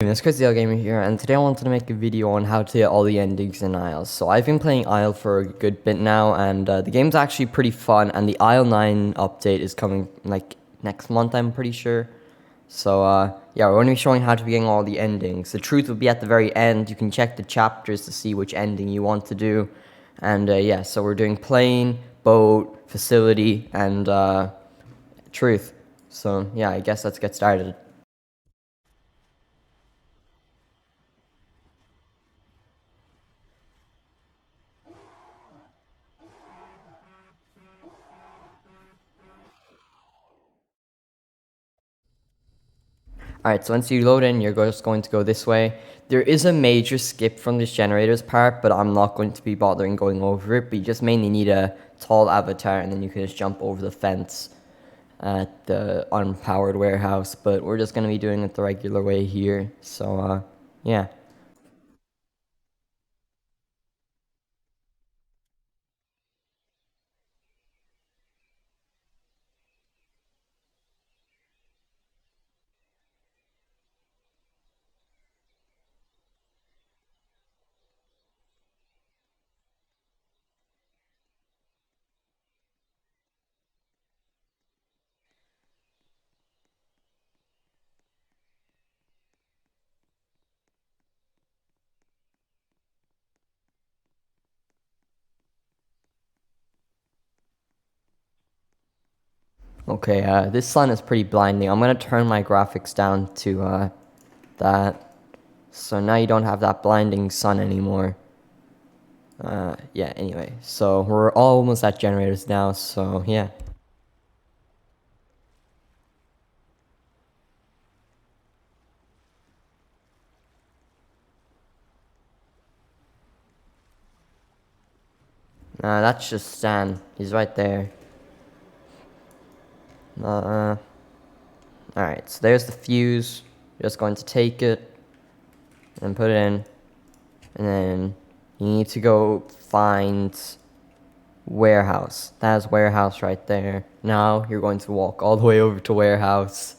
It's Crazy Gamer here, and today I wanted to make a video on how to get all the endings in Isles. So I've been playing Isle for a good bit now, and the game's actually pretty fun, and the Isle 9 update is coming, like, next month, I'm pretty sure. So, yeah, we're going to be showing how to be getting all the endings. The truth will be at the very end. You can check the chapters to see which ending you want to do. And, yeah, so we're doing plane, boat, facility, and, truth. So, yeah, I guess let's get started. Alright, so once you load in, you're just going to go this way. There is a major skip from this generators part, but I'm not going to be bothering going over it. But you just mainly need a tall avatar, and then you can just jump over the fence at the unpowered warehouse. But we're just going to be doing it the regular way here. So, yeah. Okay, this sun is pretty blinding. I'm going to turn my graphics down to that. So now you don't have that blinding sun anymore. Yeah, anyway. So we're almost at generators now, so yeah. That's just Stan. He's right there. Alright, so there's the fuse. You're just going to take it and put it in. And then you need to go find warehouse. That's warehouse right there. Now you're going to walk all the way over to warehouse.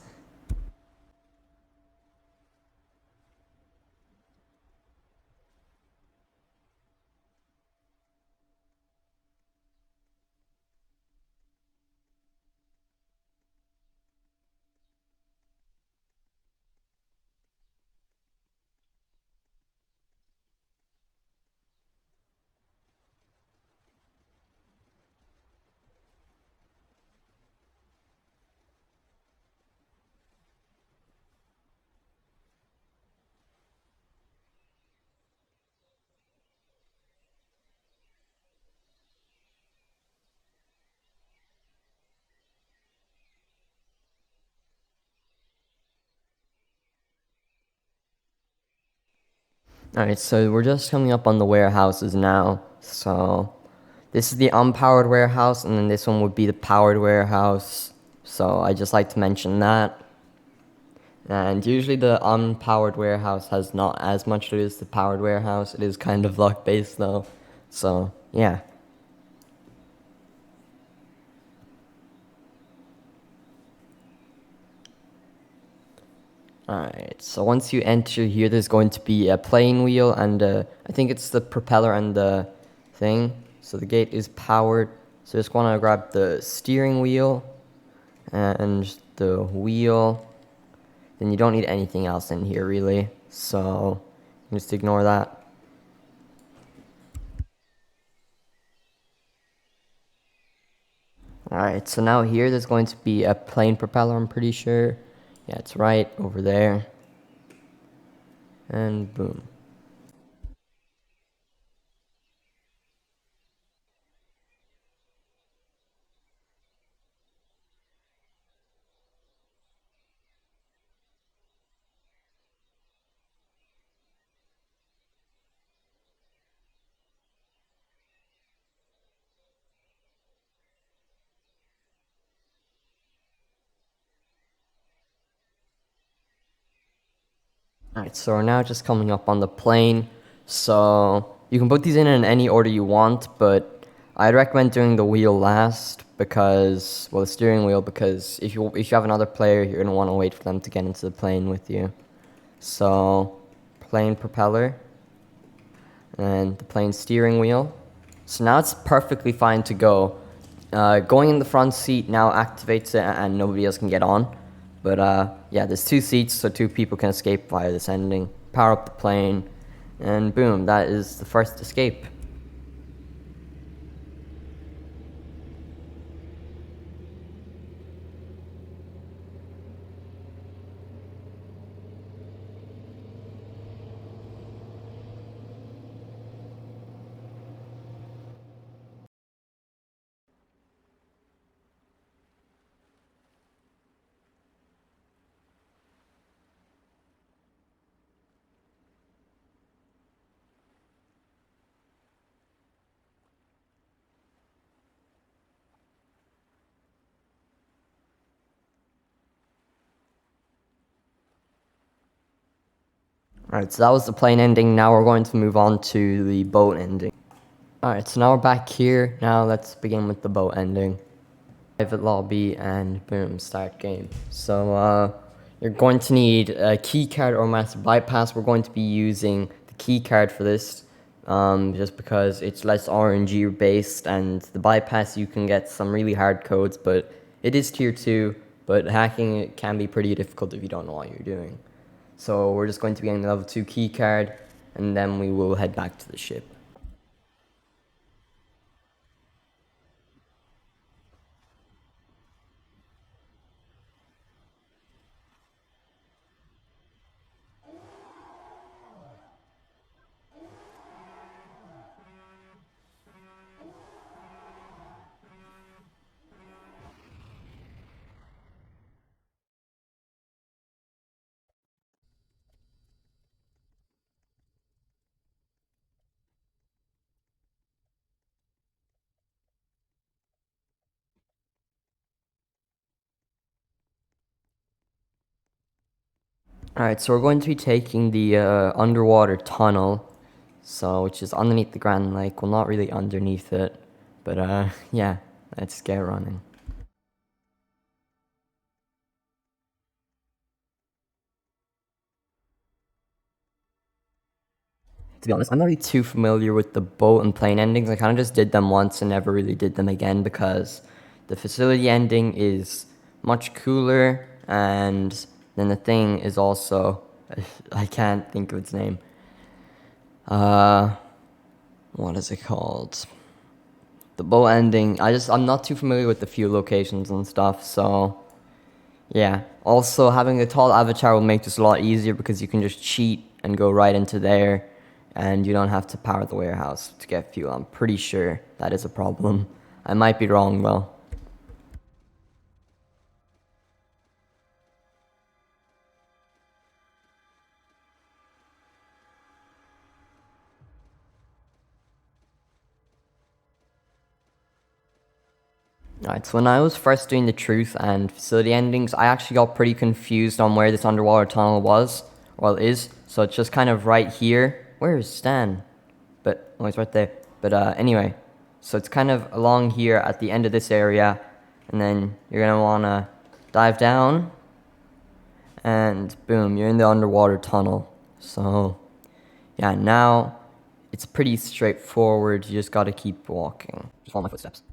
Alright, so we're just coming up on the warehouses now. So this is the unpowered warehouse, and then this one would be the powered warehouse. So I just like to mention that. And usually the unpowered warehouse has not as much to do as the powered warehouse. It is kind of luck based though. So, yeah. Alright, so once you enter here, there's going to be a plane wheel and I think it's the propeller and the thing. So the gate is powered. So just want to grab the steering wheel and the wheel. Then you don't need anything else in here really. So just ignore that. Alright, so now here there's going to be a plane propeller, I'm pretty sure. Yeah, it's right over there. And boom. Alright, so we're now just coming up on the plane. So you can put these in any order you want, but I'd recommend doing the wheel last because, well, the steering wheel, because if you have another player, you're gonna want to wait for them to get into the plane with you. So, plane propeller, and the plane steering wheel. So now it's perfectly fine to go. Going in the front seat now activates it and nobody else can get on. But yeah, there's 2 seats so 2 people can escape via this ending. Power up the plane, and boom, that is the first escape. Alright, so that was the plane ending. Now we're going to move on to the boat ending. Alright, so now we're back here. Now let's begin with the boat ending. Private lobby, and boom, start game. So you're going to need a key card or master bypass. We're going to be using the key card for this, just because it's less RNG based, and the bypass you can get some really hard codes, but it is tier 2, but hacking it can be pretty difficult if you don't know what you're doing. So we're just going to be getting the level 2 key card, and then we will head back to the ship. Alright, so we're going to be taking the underwater tunnel, so which is underneath the Grand Lake. Well, not really underneath it, but yeah, let's get running. To be honest, I'm not really too familiar with the boat and plane endings. I kind of just did them once and never really did them again because the facility ending is much cooler, and then the thing is also, I can't think of its name. What is it called? The boat ending, I'm not too familiar with the fuel locations and stuff, so yeah. Also, having a tall avatar will make this a lot easier because you can just cheat and go right into there, and you don't have to power the warehouse to get fuel. I'm pretty sure that is a problem. I might be wrong though. Alright, so when I was first doing the truth and facility endings, I actually got pretty confused on where this underwater tunnel was, well is. So it's just kind of right here. Where is Stan? But, oh, he's right there. But anyway, so it's kind of along here at the end of this area, and then you're gonna wanna dive down, and boom, you're in the underwater tunnel. So, yeah, now it's pretty straightforward. You just gotta keep walking. Just follow my footsteps.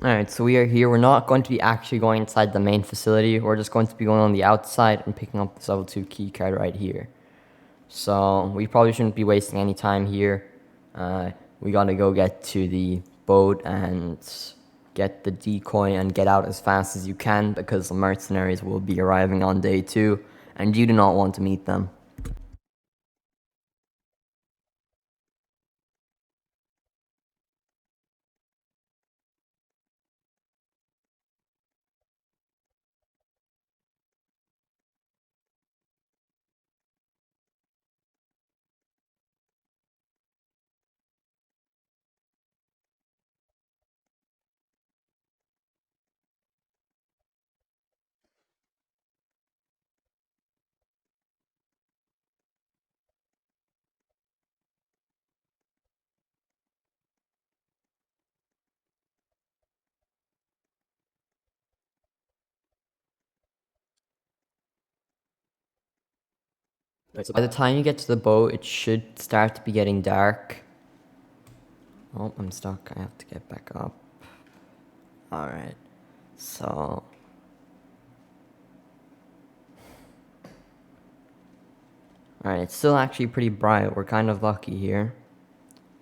Alright, so we are here. We're not going to be actually going inside the main facility. We're just going to be going on the outside and picking up this level 2 key card right here. So we probably shouldn't be wasting any time here. We gotta go get to the boat and get the decoy and get out as fast as you can because the mercenaries will be arriving on day 2 and you do not want to meet them. By the time you get to the boat, it should start to be getting dark. Oh, I'm stuck. I have to get back up. Alright, so... Alright, it's still actually pretty bright. We're kind of lucky here.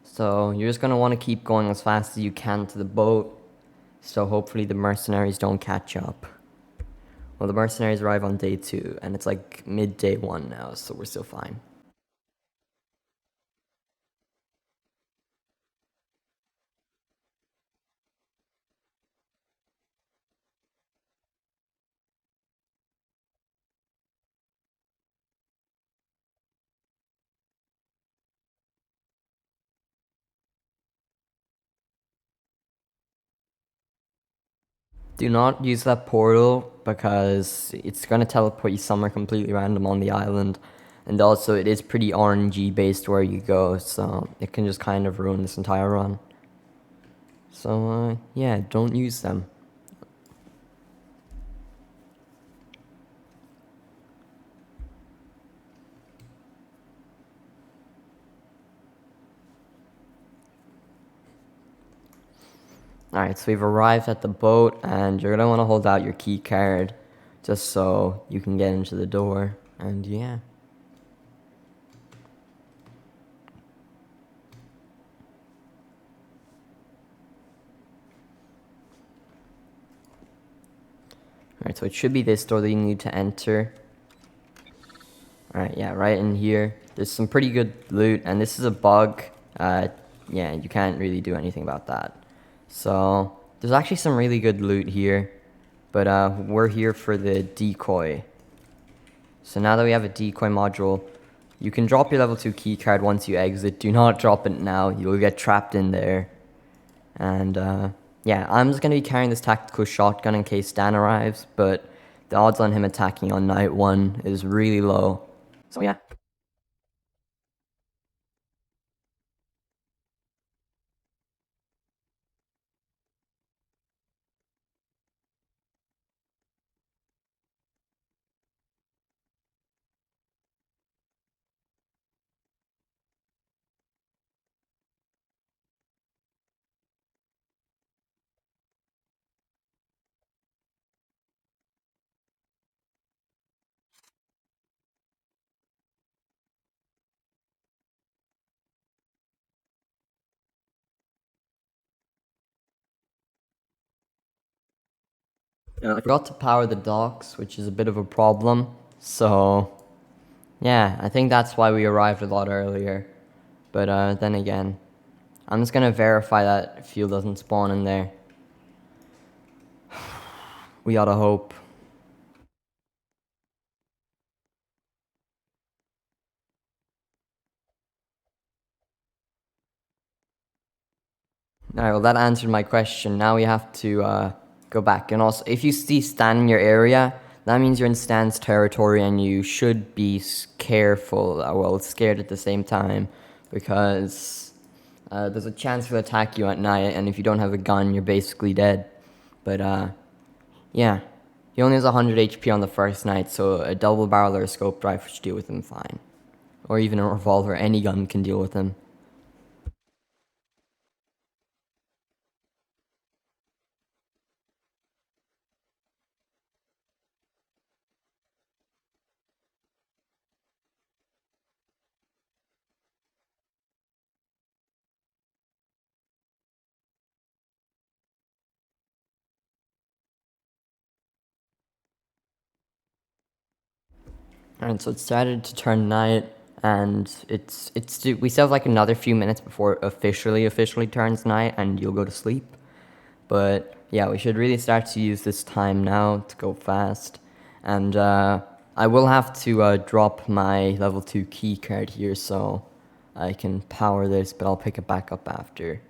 So, you're just going to want to keep going as fast as you can to the boat. So hopefully the mercenaries don't catch up. Well, the mercenaries arrive on day 2, and it's like midday 1 now, so we're still fine. Do not use that portal because it's going to teleport you somewhere completely random on the island. And also, it is pretty RNG based where you go, so it can just kind of ruin this entire run. So, yeah, don't use them. Alright, so we've arrived at the boat, and you're going to want to hold out your key card just so you can get into the door. And yeah. Alright, so it should be this door that you need to enter. Alright, yeah, right in here. There's some pretty good loot, and this is a bug. Yeah, you can't really do anything about that. So, there's actually some really good loot here. But we're here for the decoy. So now that we have a decoy module, you can drop your level 2 keycard once you exit. Do not drop it now. You'll get trapped in there. And yeah, I'm just going to be carrying this tactical shotgun in case Dan arrives. But the odds on him attacking on night 1 is really low. So yeah. I forgot to power the docks, which is a bit of a problem. So, yeah, I think that's why we arrived a lot earlier. But then again, I'm just gonna verify that fuel doesn't spawn in there. We oughta hope. Alright, well that answered my question. Now we have to go back. And also, if you see Stan in your area, that means you're in Stan's territory and you should be careful, well, scared at the same time. Because there's a chance he'll attack you at night, and if you don't have a gun, you're basically dead. But yeah. He only has 100 HP on the first night, so a double barrel or a scope rifle should deal with him fine. Or even a revolver, any gun can deal with him. And so it started to turn night, and we still have like another few minutes before it officially turns night, and you'll go to sleep. But yeah, we should really start to use this time now to go fast. And I will have to drop my level 2 key card here so I can power this, but I'll pick it back up after.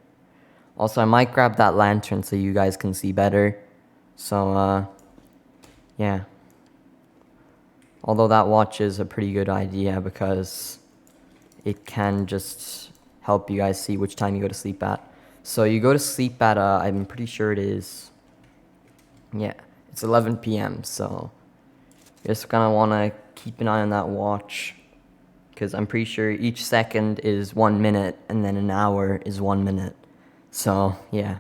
Also, I might grab that lantern so you guys can see better. So, yeah. Although that watch is a pretty good idea because it can just help you guys see which time you go to sleep at. So you go to sleep at, I'm pretty sure it is, yeah, it's 11 p.m. So you're just gonna want to keep an eye on that watch because I'm pretty sure each second is 1 minute and then an hour is 1 minute. So, yeah.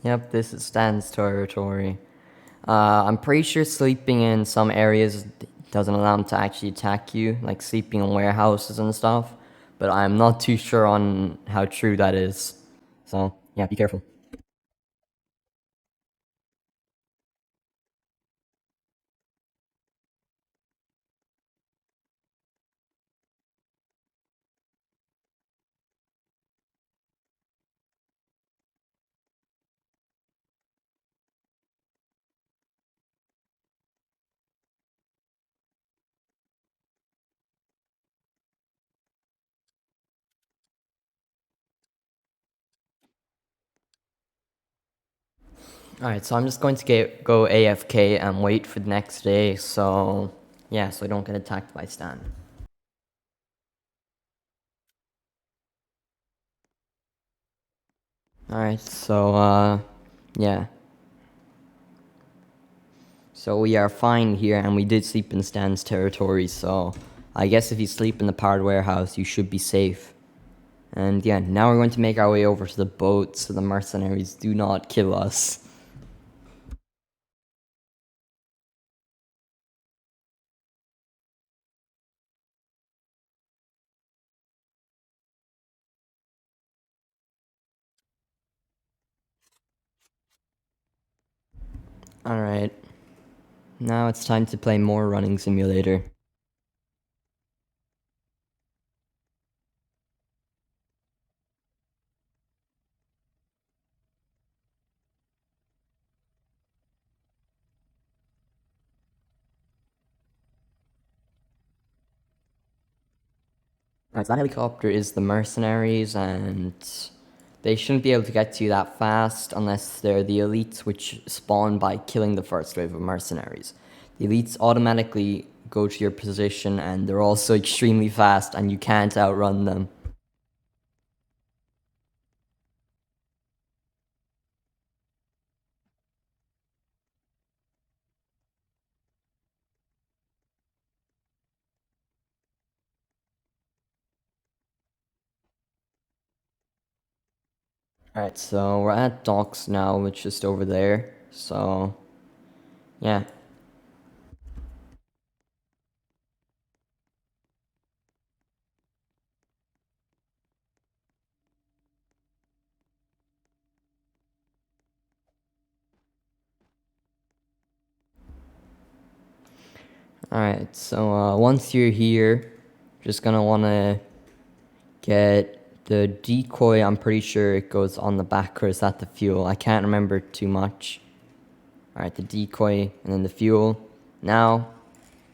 Yep, this is Stan's territory. I'm pretty sure sleeping in some areas doesn't allow them to actually attack you, like sleeping in warehouses and stuff. But I'm not too sure on how true that is. So, yeah, be careful. Alright, so I'm just going to go AFK and wait for the next day, so yeah, so I don't get attacked by Stan. Alright, so yeah. So we are fine here, and we did sleep in Stan's territory, so I guess if you sleep in the powered warehouse, you should be safe. And yeah, now we're going to make our way over to the boat so the mercenaries do not kill us. Alright, now it's time to play more Running Simulator. Alright, so that helicopter is the mercenaries, and they shouldn't be able to get to you that fast unless they're the elites, which spawn by killing the first wave of mercenaries. The elites automatically go to your position, and they're also extremely fast, and you can't outrun them. Alright, so we're at docks now, which is just over there. So, yeah. Alright, so once you're here, just gonna wanna get the decoy. I'm pretty sure it goes on the back, or is that the fuel? I can't remember too much. Alright, the decoy and then the fuel. Now,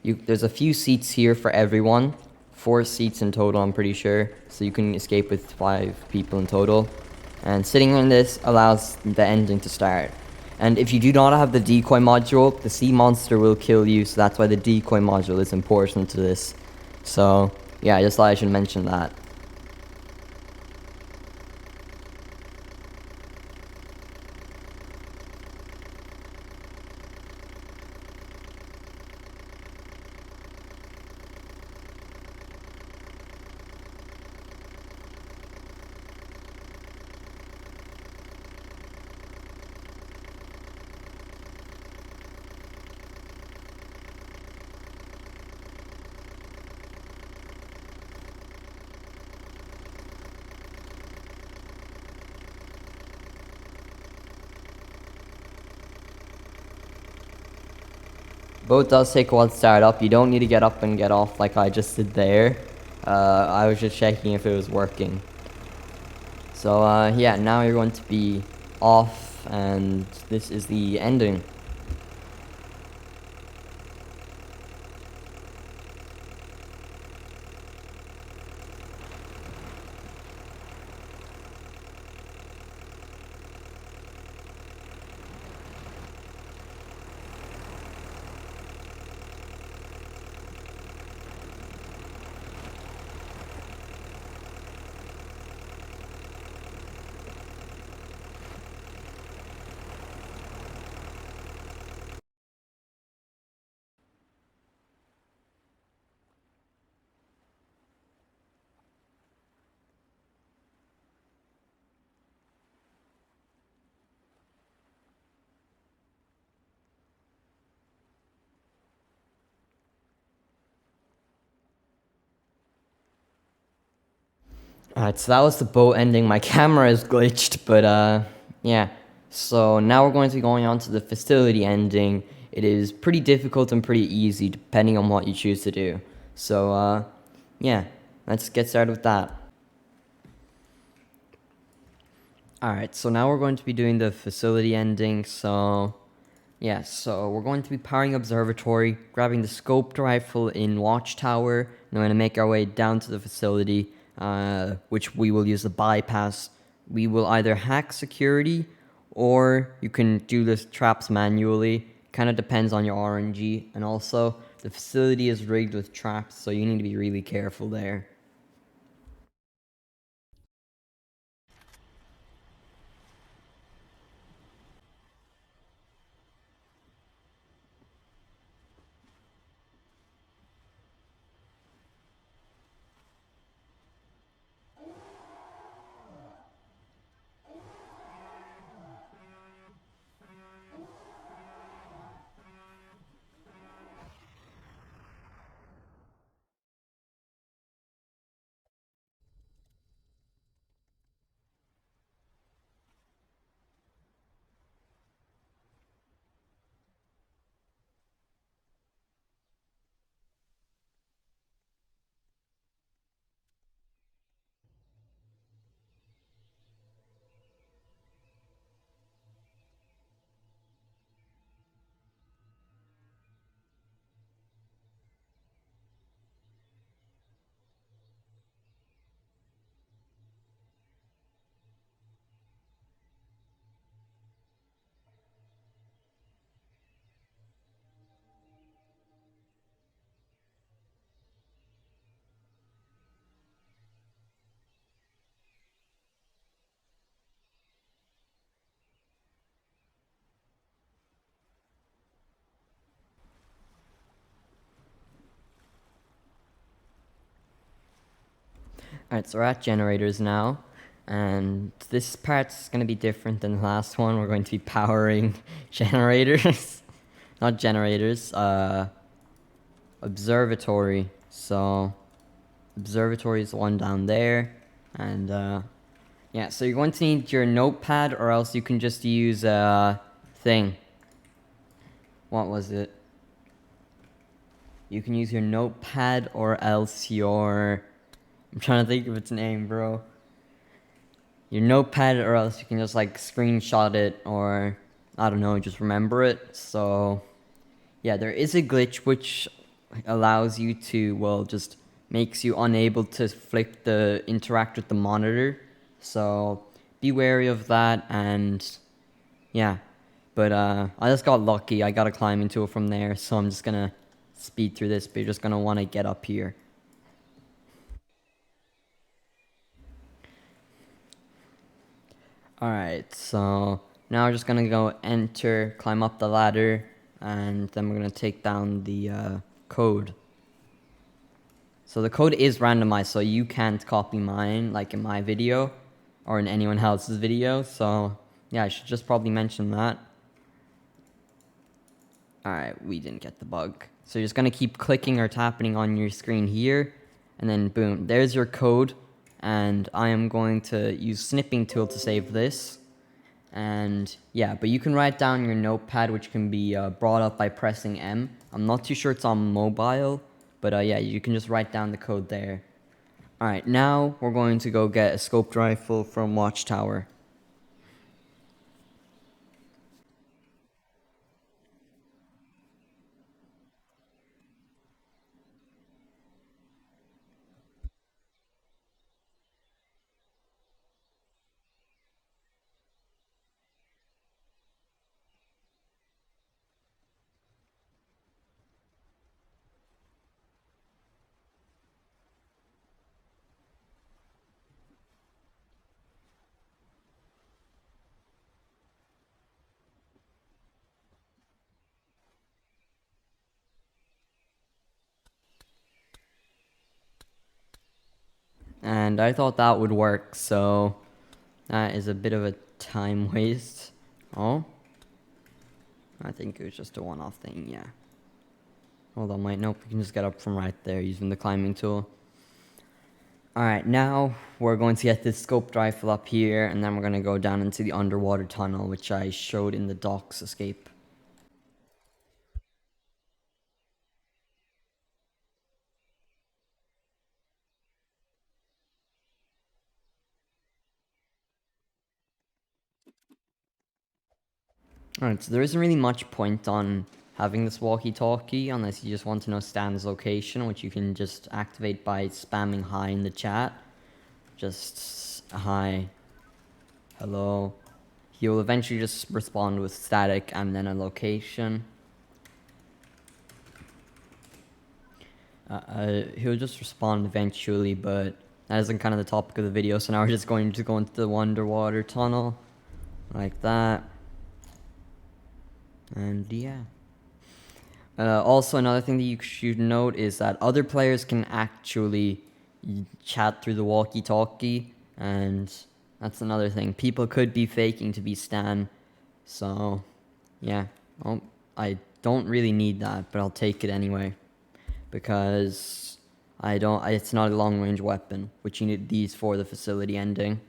there's a few seats here for everyone. 4 seats in total, I'm pretty sure. So you can escape with 5 people in total. And sitting on this allows the ending to start. And if you do not have the decoy module, the sea monster will kill you, so that's why the decoy module is important to this. So, yeah, I just thought I should mention that. Boat does take a while to start up. You don't need to get up and get off like I just did there. I was just checking if it was working. So yeah, now you're going to be off, and this is the ending. Alright, so that was the boat ending. My camera is glitched, but yeah. So now we're going to be going on to the facility ending. It is pretty difficult and pretty easy depending on what you choose to do. So yeah, let's get started with that. Alright, so now we're going to be doing the facility ending. So yeah, so we're going to be powering observatory, grabbing the scoped rifle in watchtower, and we're going to make our way down to the facility, which we will use the bypass. We will either hack security, or you can do the traps manually. Kind of depends on your RNG, and also the facility is rigged with traps, so you need to be really careful there. Alright, so we're at generators now, and this part's going to be different than the last one. We're going to be powering generators. Not generators, observatory. So, observatory is the one down there, and yeah, so you're going to need your notepad, or else you can just use a thing. What was it? You can use your notepad, or else your... I'm trying to think of its name, bro. Your notepad, or else you can just like screenshot it, or I don't know, just remember it. So yeah, there is a glitch which allows you to, well, just makes you unable to interact with the monitor. So be wary of that, and yeah. But I just got lucky. I got a climbing tool from there, so I'm just gonna speed through this, but you're just gonna want to get up here. Alright, so now we're just gonna go enter, climb up the ladder, and then we're gonna take down the code. So the code is randomized, so you can't copy mine, like in my video, or in anyone else's video, so yeah, I should just probably mention that. Alright, we didn't get the bug. So you're just gonna keep clicking or tapping on your screen here, and then boom, there's your code. And I am going to use snipping tool to save this. And yeah, but you can write down your notepad, which can be brought up by pressing M. I'm not too sure it's on mobile, but yeah, you can just write down the code there. Alright, now we're going to go get a scoped rifle from Watchtower. And I thought that would work, so that is a bit of a time waste. Oh, I think it was just a one-off thing, yeah. Hold on, wait, nope, we can just get up from right there using the climbing tool. Alright, now we're going to get this scoped rifle up here, and then we're going to go down into the underwater tunnel, which I showed in the docks escape. Alright, so there isn't really much point on having this walkie-talkie unless you just want to know Stan's location, which you can just activate by spamming hi in the chat. Just hi, hello. He will eventually just respond with static and then a location. He'll just respond eventually, but that isn't kind of the topic of the video, so now we're just going to go into the underwater tunnel, like that. And yeah. Also, another thing that you should note is that other players can actually chat through the walkie-talkie, and that's another thing. People could be faking to be Stan, so yeah. Well, I don't really need that, but I'll take it anyway, because it's not a long-range weapon, which you need these for the facility ending.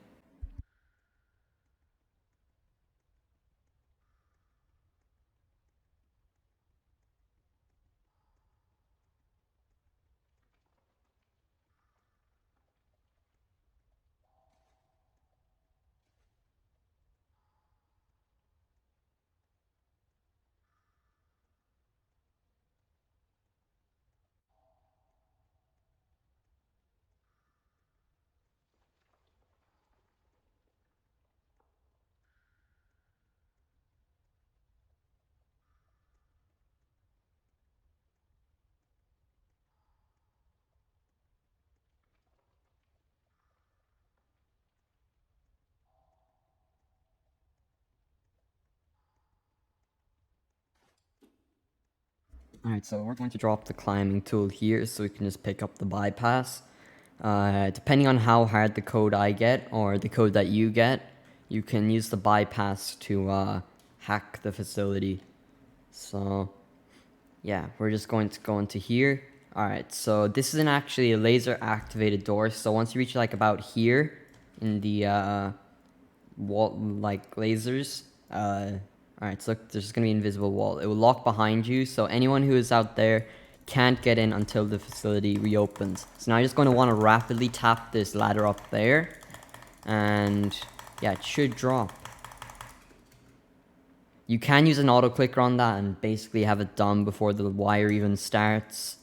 Alright, so we're going to drop the climbing tool here so we can just pick up the bypass. Depending on how hard the code I get or the code that you get, you can use the bypass to hack the facility. So yeah, we're just going to go into here. Alright, so this isn't actually a laser activated door, so once you reach like about here in the wall, like lasers, alright, so look, there's just gonna be an invisible wall. It will lock behind you, so anyone who is out there can't get in until the facility reopens. So now you're just going to want to rapidly tap this ladder up there, and yeah, it should drop. You can use an auto clicker on that and basically have it done before the wire even starts.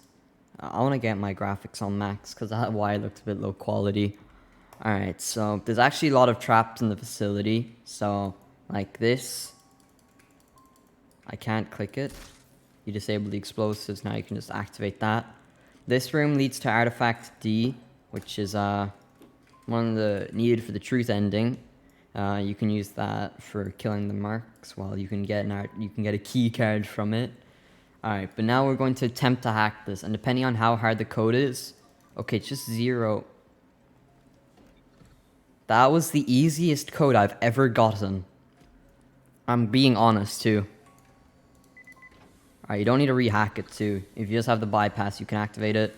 I want to get my graphics on max because that wire looks a bit low quality. Alright, so there's actually a lot of traps in the facility. So, like this. I can't click it. You disable the explosives, now you can just activate that. This room leads to Artifact D, which is one of the needed for the truth ending. You can use that for killing the marks. Well, you can get a key card from it. Alright, but now we're going to attempt to hack this, and depending on how hard the code is, okay, it's just 0. That was the easiest code I've ever gotten. I'm being honest too. Alright, you don't need to rehack it too. If you just have the bypass, you can activate it.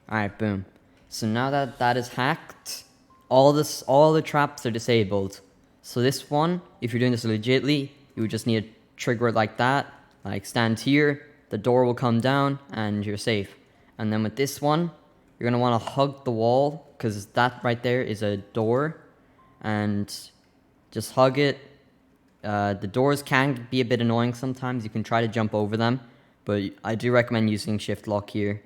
Alright, boom. So now that that is hacked, all the traps are disabled. So this one, if you're doing this legitly, you would just need to trigger it like that, like stand here, the door will come down, and you're safe. And then with this one, you're going to want to hug the wall, because that right there is a door, and just hug it. The doors can be a bit annoying sometimes. You can try to jump over them, but I do recommend using shift lock here.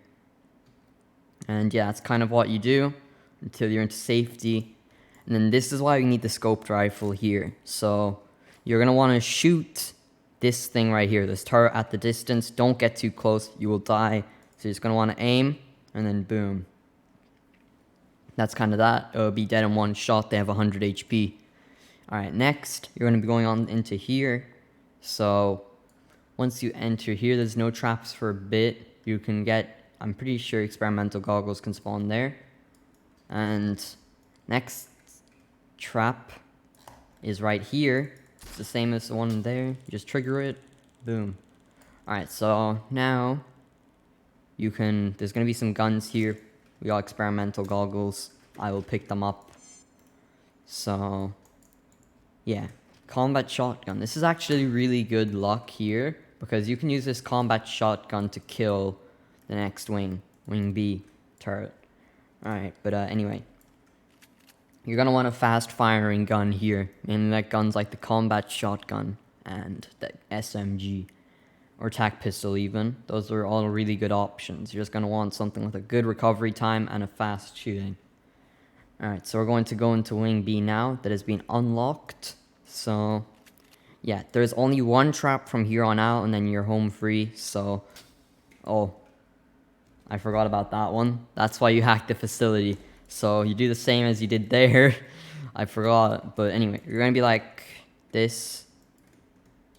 And yeah, that's kind of what you do until you're into safety. And then this is why you need the scoped rifle here. So you're going to want to shoot this thing right here, this turret at the distance. Don't get too close, you will die. So you're just going to want to aim, and then boom. That's kind of that. It'll be dead in one shot. They have 100 HP. Alright, next, you're going to be going on into here. So once you enter here, there's no traps for a bit. You can get, I'm pretty sure experimental goggles can spawn there. And next trap is right here. It's the same as the one there. You just trigger it, boom. Alright, so now you can, there's going to be some guns here. We got experimental goggles. I will pick them up. So yeah, combat shotgun. This is actually really good luck here, because you can use this combat shotgun to kill the next wing B turret. Alright, but anyway. You're going to want a fast firing gun here. And that gun's like the combat shotgun and the SMG. Or tac pistol even. Those are all really good options. You're just going to want something with a good recovery time and a fast shooting. Alright, so we're going to go into wing B now. That has been unlocked. So yeah, there's only one trap from here on out, and then you're home free. So, oh, I forgot about that one. That's why you hacked the facility. So you do the same as you did there. I forgot. But anyway, you're going to be like this.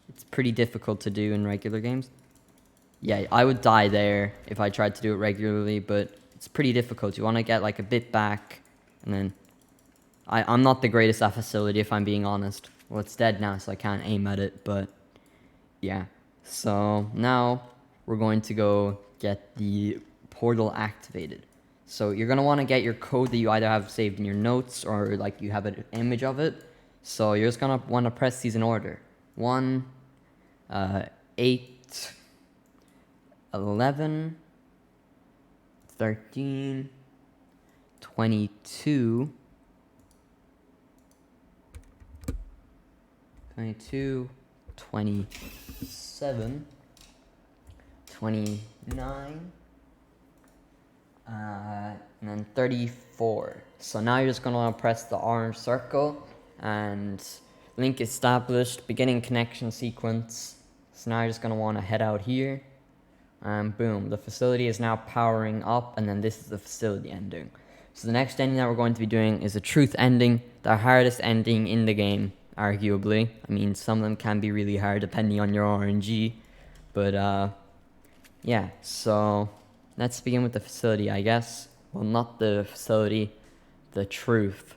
It's pretty difficult to do in regular games. Yeah, I would die there if I tried to do it regularly, but it's pretty difficult. You want to get like a bit back, and then I'm not the greatest at facility, if I'm being honest. Well, it's dead now, so I can't aim at it, but yeah. So now we're going to go get the portal activated. So you're going to want to get your code that you either have saved in your notes or like you have an image of it. So you're just going to want to press these in order. 1, 8, 11, 13, 22, 27, 29, and then 34. So now you're just going to want to press the orange circle and link established, beginning connection sequence. So now you're just going to want to head out here, and boom, the facility is now powering up, and then this is the facility ending. So the next ending that we're going to be doing is a truth ending, the hardest ending in the game, arguably. I mean, some of them can be really hard depending on your RNG, but yeah, so let's begin with the facility, I guess. Well, not the facility, the truth.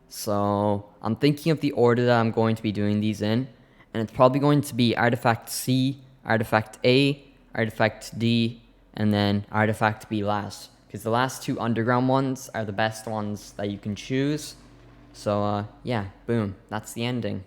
So I'm thinking of the order that I'm going to be doing these in, and it's probably going to be Artifact C, Artifact A, Artifact D, and then Artifact B last. Because the last two underground ones are the best ones that you can choose. So yeah, boom, that's the ending.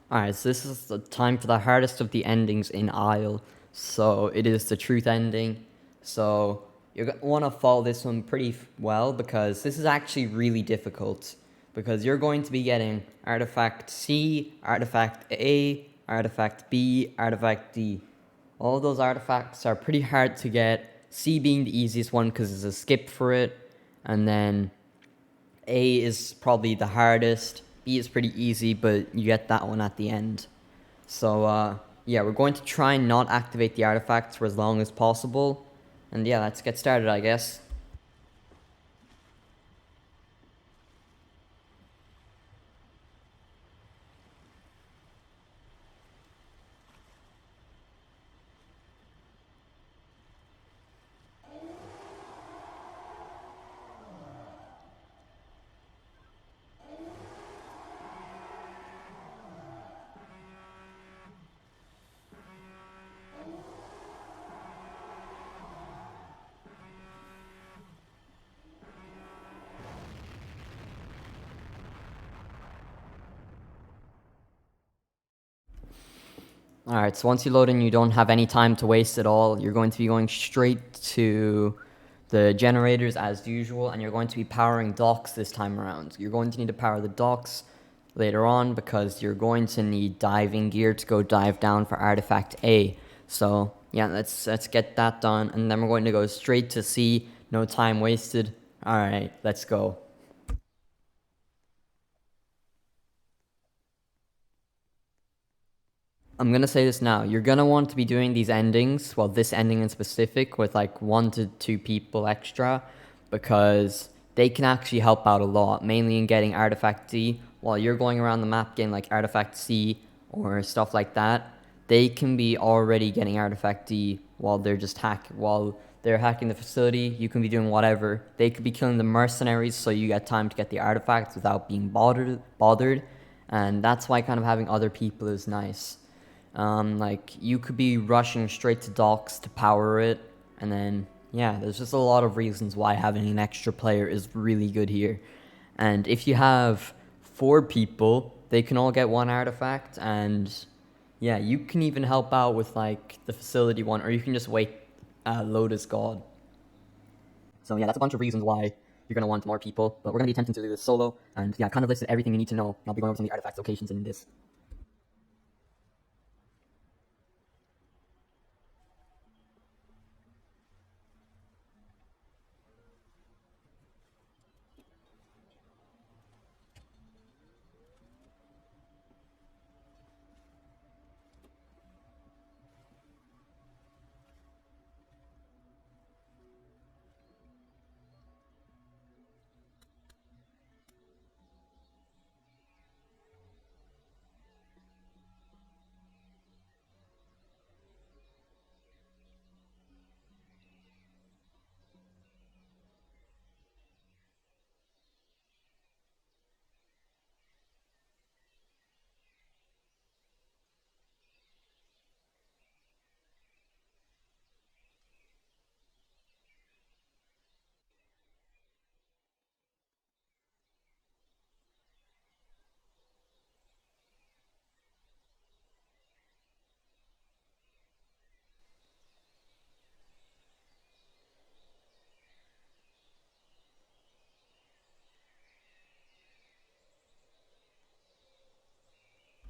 Alright, so this is the time for the hardest of the endings in Isle. So it is the truth ending. So you're going to want to follow this one pretty well, because this is actually really difficult. Because you're going to be getting Artifact C, Artifact A, Artifact B, Artifact D. All of those artifacts are pretty hard to get. C being the easiest one because there's a skip for it. And then A is probably the hardest. B is pretty easy, but you get that one at the end. So, yeah, we're going to try and not activate the artifacts for as long as possible. And yeah, let's get started, I guess. Alright, so once you load in, you don't have any time to waste at all. You're going to be going straight to the generators as usual, and you're going to be powering docks this time around. You're going to need to power the docks later on because you're going to need diving gear to go dive down for artifact A. So yeah, let's get that done, and then we're going to go straight to C. No time wasted. Alright, let's go. I'm gonna say this now. You're gonna want to be doing these endings, well, this ending in specific, with like 1 to 2 people extra, because they can actually help out a lot, mainly in getting Artifact D. While you're going around the map getting like Artifact C or stuff like that, they can be already getting Artifact D while they're hacking the facility. You can be doing whatever. They could be killing the mercenaries, so you get time to get the artifacts without being bothered, and that's why kind of having other people is nice. Like, you could be rushing straight to docks to power it, and then, yeah, there's just a lot of reasons why having an extra player is really good here. And if you have 4 people, they can all get 1 artifact, and, yeah, you can even help out with, like, the facility one, or you can just wait Lotus God. So, yeah, that's a bunch of reasons why you're going to want more people, but we're going to be attempting to do this solo, and, yeah, I kind of listed everything you need to know. I'll be going over some of the artifact locations in this.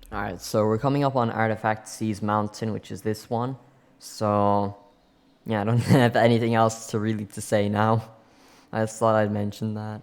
Alright, so we're coming up on Artifact C's mountain, which is this one. So, yeah, I don't have anything else to say now. I just thought I'd mention that.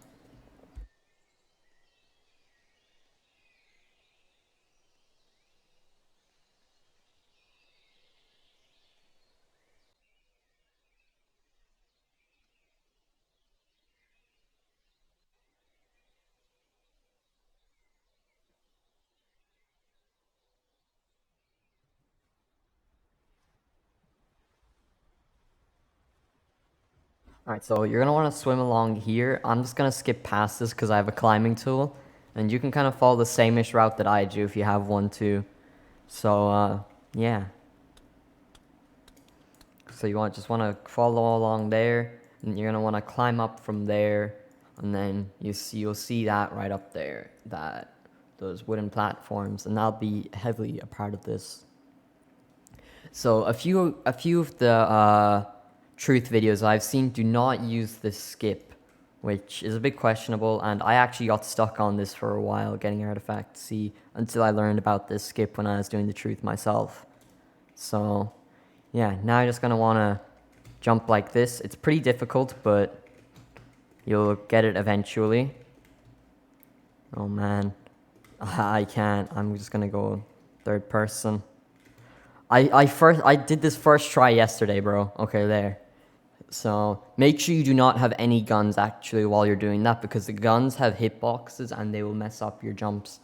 Alright, so you're gonna want to swim along here. I'm just gonna skip past this because I have a climbing tool. And you can kind of follow the same-ish route that I do if you have one too. So, yeah. So you just want to follow along there, and you're gonna want to climb up from there, and then you'll see that right up there, those wooden platforms, and that'll be heavily a part of this. So a few of the truth videos I've seen do not use this skip, which is a bit questionable, and I actually got stuck on this for a while, getting Artifact C, until I learned about this skip when I was doing the truth myself. So, yeah, now you're just going to want to jump like this. It's pretty difficult, but you'll get it eventually. Oh, man. I can't. I'm just going to go third person. I did this first try yesterday, bro. Okay, there. So make sure you do not have any guns actually while you're doing that, because the guns have hitboxes and they will mess up your jumps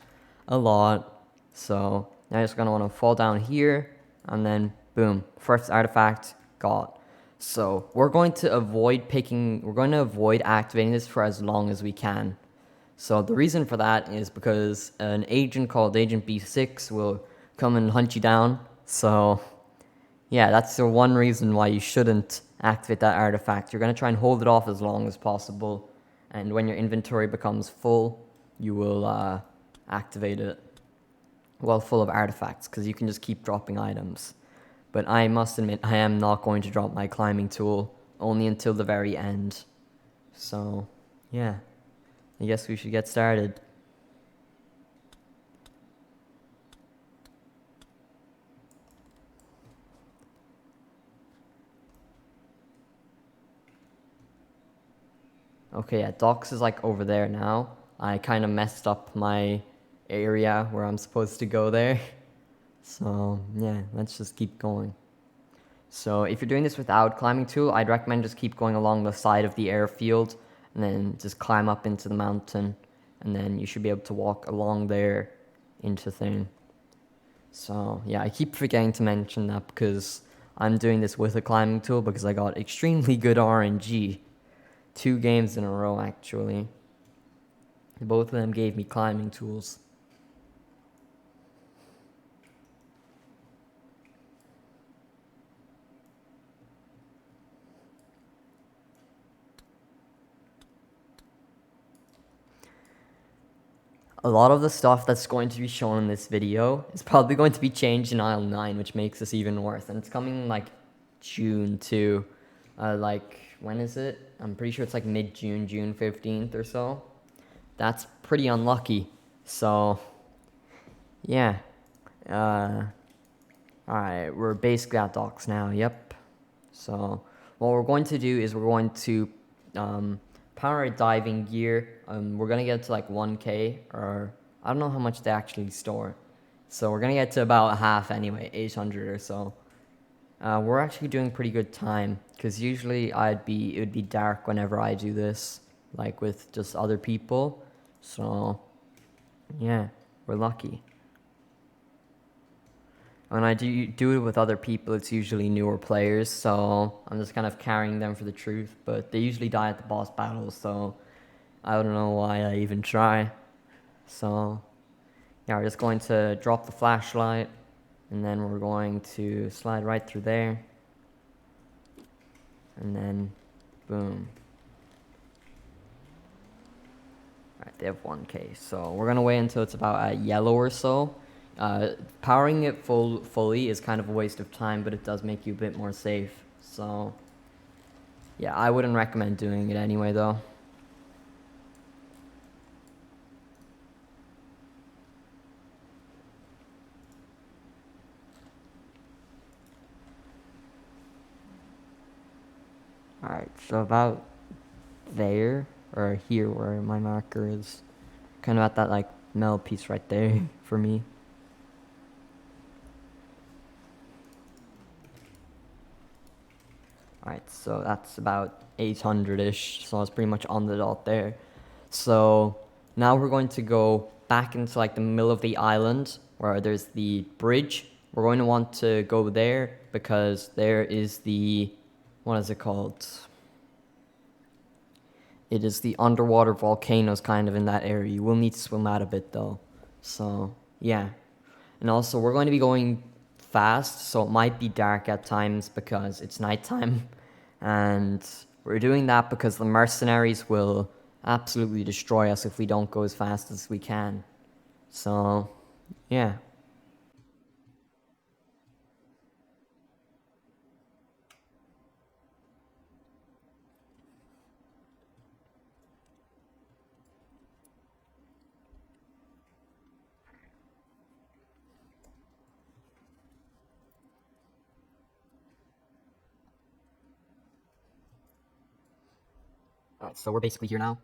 a lot. So now you're just gonna want to fall down here, and then boom, first artifact got. So we're going to avoid activating this for as long as we can. So the reason for that is because an agent called Agent B6 will come and hunt you down. So yeah, that's the one reason why you shouldn't activate that artifact. You're going to try and hold it off as long as possible, and when your inventory becomes full, you will activate it. well, full of artifacts, because you can just keep dropping items. But I must admit, I am not going to drop my climbing tool, only until the very end. So, yeah, I guess we should get started. Okay, yeah, docks is like over there now. I kind of messed up my area where I'm supposed to go there. So, yeah, let's just keep going. So, if you're doing this without climbing tool, I'd recommend just keep going along the side of the airfield and then just climb up into the mountain, and then you should be able to walk along there into thing. So, yeah, I keep forgetting to mention that because I'm doing this with a climbing tool because I got extremely good RNG. 2 games in a row, actually. Both of them gave me climbing tools. A lot of the stuff that's going to be shown in this video is probably going to be changed in Isle 9, which makes this even worse. And it's coming like June too. When is it? I'm pretty sure it's like mid-June, June 15th or so. That's pretty unlucky. So, yeah. Alright, we're basically at docks now, yep. So, what we're going to do is we're going to power our diving gear. We're going to get to like 1k, or I don't know how much they actually store. So we're going to get to about half anyway, 800 or so. We're actually doing pretty good time, because usually it would be dark whenever I do this, like with just other people. So, yeah, we're lucky. When I do it with other people, it's usually newer players, so I'm just kind of carrying them for the truth, but they usually die at the boss battles, so I don't know why I even try. So, yeah, we're just going to drop the flashlight, and then we're going to slide right through there, and then, boom. Alright, they have 1k, so we're gonna wait until it's about a yellow or so. Powering it fully is kind of a waste of time, but it does make you a bit more safe. So, yeah, I wouldn't recommend doing it anyway, though. Alright, so about there, or here where my marker is, kind of at that, like, metal piece right there for me. Alright, so that's about 800-ish, so it's pretty much on the dot there. So now we're going to go back into like the middle of the island where there's the bridge. We're going to want to go there because there is the, what is it called? It is the underwater volcanoes kind of in that area. You will need to swim out a bit though. So, yeah. And also, we're going to be going fast, so it might be dark at times because it's nighttime. And we're doing that because the mercenaries will absolutely destroy us if we don't go as fast as we can. So, yeah. Alright, so we're basically here now.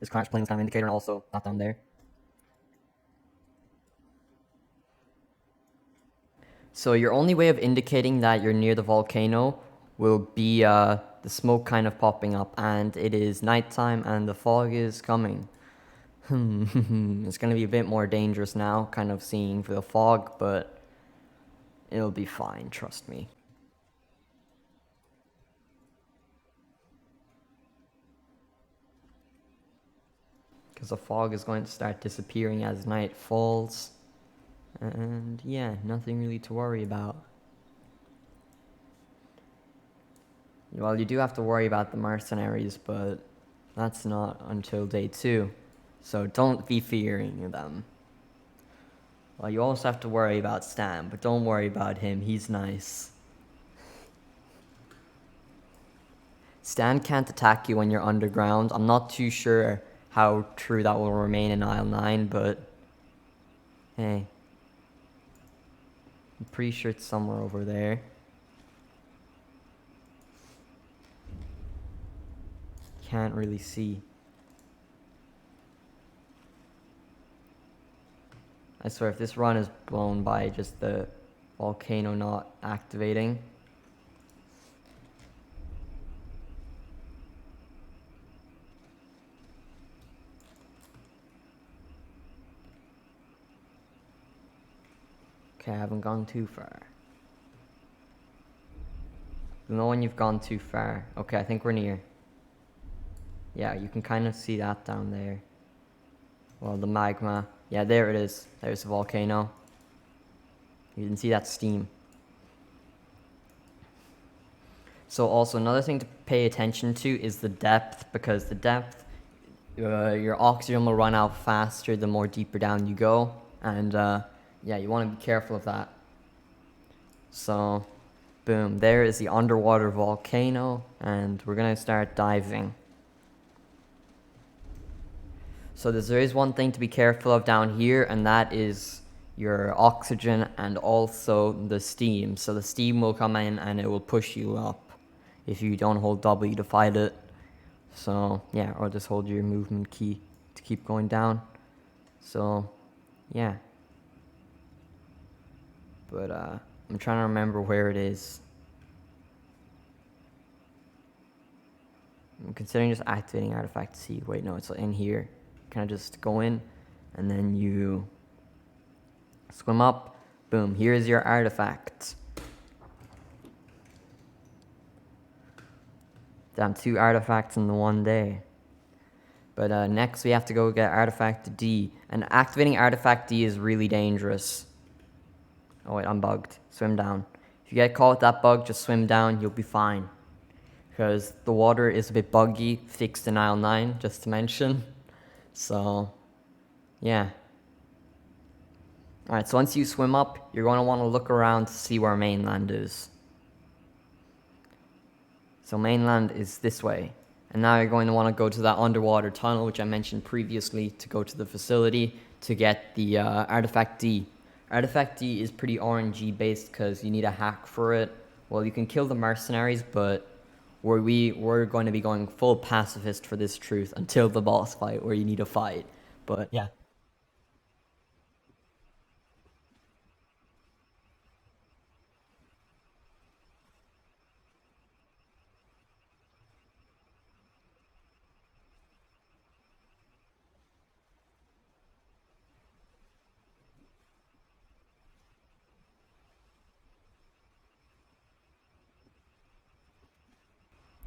This crash plane is kind of indicator, and also not down there. So your only way of indicating that you're near the volcano will be the smoke kind of popping up, and it is nighttime and the fog is coming. It's going to be a bit more dangerous now, kind of seeing for the fog, but it'll be fine, trust me. Because the fog is going to start disappearing as night falls. And yeah, nothing really to worry about. Well, you do have to worry about the mercenaries, but that's not until day 2. So don't be fearing them. Well, you also have to worry about Stan, but don't worry about him. He's nice. Stan can't attack you when you're underground. I'm not too sure how true that will remain in Isle 9, but hey. I'm pretty sure it's somewhere over there. Can't really see. I swear, if this run is blown by just the volcano not activating. Okay, I haven't gone too far. You know when you've gone too far. Okay, I think we're near. Yeah, you can kind of see that down there. Well, the magma. Yeah, there it is. There's the volcano. You can see that steam. So also another thing to pay attention to is the depth, because the depth, your oxygen will run out faster the more deeper down you go. And yeah, you want to be careful of that. So, boom, there is the underwater volcano, and we're going to start diving. So there is one thing to be careful of down here, and that is your oxygen and also the steam. So the steam will come in and it will push you up if you don't hold W to fight it. So yeah, or just hold your movement key to keep going down. So yeah. But I'm trying to remember where it is. I'm considering just activating artifact C. Wait, no, it's in here. Kind of just go in, and then you swim up. Boom, here's your artifact. Damn, 2 artifacts in the one day. But next we have to go get artifact D. And activating artifact D is really dangerous. Oh wait, I'm bugged. Swim down. If you get caught with that bug, just swim down, you'll be fine. Because the water is a bit buggy, fixed in Isle 9, just to mention. So, yeah. Alright, so once you swim up, you're going to want to look around to see where mainland is. So mainland is this way. And now you're going to want to go to that underwater tunnel, which I mentioned previously, to go to the facility to get the Artifact D. Artifact D is pretty RNG based because you need a hack for it. Well, you can kill the mercenaries, but we're going to be going full pacifist for this truth until the boss fight where you need a fight. But yeah.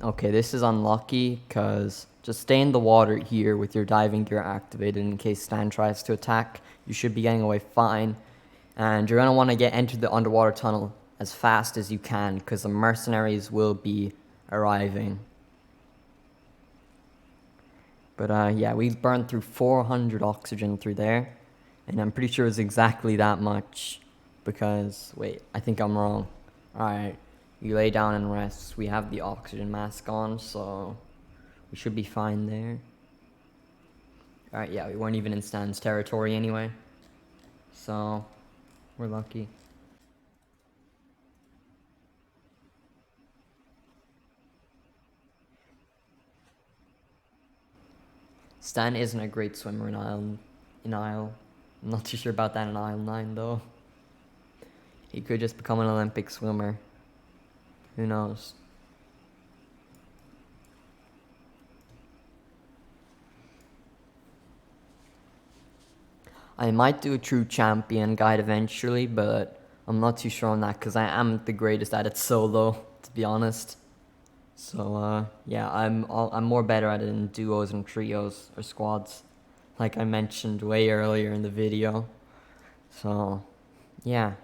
Okay, this is unlucky because just stay in the water here with your diving gear activated in case Stan tries to attack. You should be getting away fine. And you're going to want to enter the underwater tunnel as fast as you can because the mercenaries will be arriving. But yeah, we burned through 400 oxygen through there. And I'm pretty sure it was exactly that much because, wait, I think I'm wrong. Alright. You lay down and rest. We have the oxygen mask on, so we should be fine there. Alright, yeah, we weren't even in Stan's territory anyway. So, we're lucky. Stan isn't a great swimmer in Isle. I'm not too sure about that in Isle 9, though. He could just become an Olympic swimmer. Who knows? I might do a true champion guide eventually, but I'm not too sure on that because I am the greatest at it solo, to be honest. So yeah, I'm more better at it in duos and trios or squads, like I mentioned way earlier in the video. So yeah.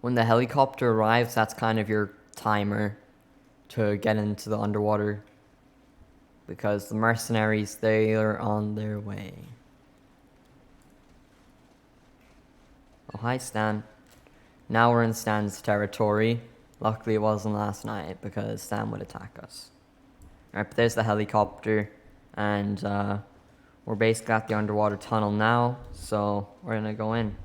When the helicopter arrives, that's kind of your timer to get into the underwater because the mercenaries, they are on their way. Oh, hi, Stan. Now we're in Stan's territory. Luckily it wasn't last night, because Stan would attack us. Alright, but there's the helicopter, and we're basically at the underwater tunnel now, so we're gonna go in.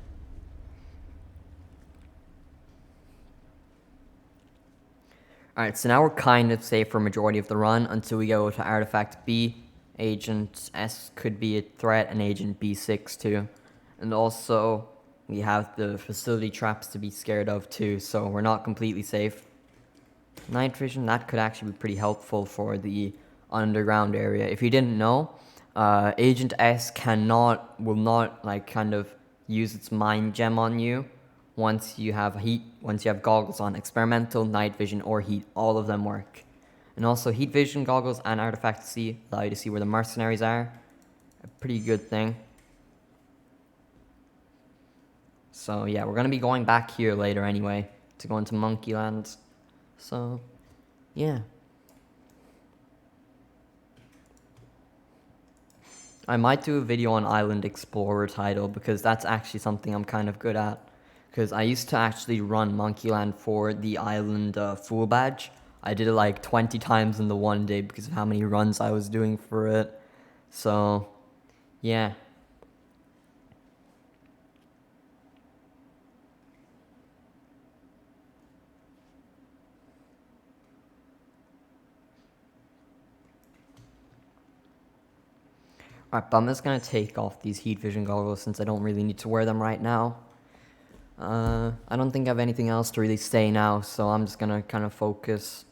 Alright, so now we're kind of safe for a majority of the run until we go to Artifact B. Agent S could be a threat, and Agent B6 too. And also, we have the facility traps to be scared of too, so we're not completely safe. Night vision, that could actually be pretty helpful for the underground area. If you didn't know, Agent S will not like kind of use its mind gem on you once you have goggles on. Experimental, night vision, or heat, all of them work. And also heat vision goggles and Artifact C allow you to see where the mercenaries are. A pretty good thing. So yeah, we're gonna be going back here later anyway to go into Monkeyland. So yeah. I might do a video on Island Explorer title because that's actually something I'm kind of good at. Because I used to actually run Monkeyland for the Island Full Badge. I did it like 20 times in the one day because of how many runs I was doing for it. So, yeah. Alright, but I'm just going to take off these heat vision goggles since I don't really need to wear them right now. I don't think I have anything else to really say now, so I'm just going to kind of focus.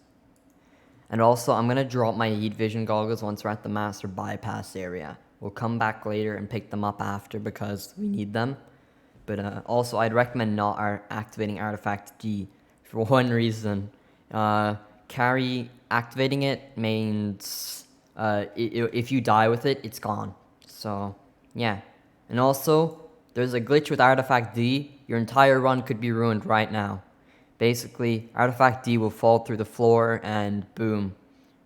And also, I'm going to drop my heat vision goggles once we're at the master bypass area. We'll come back later and pick them up after because we need them. But also, I'd recommend not activating Artifact D for one reason. Activating it means if you die with it, it's gone. So, yeah. And also, there's a glitch with Artifact D. Your entire run could be ruined right now. Basically, Artifact D will fall through the floor and boom.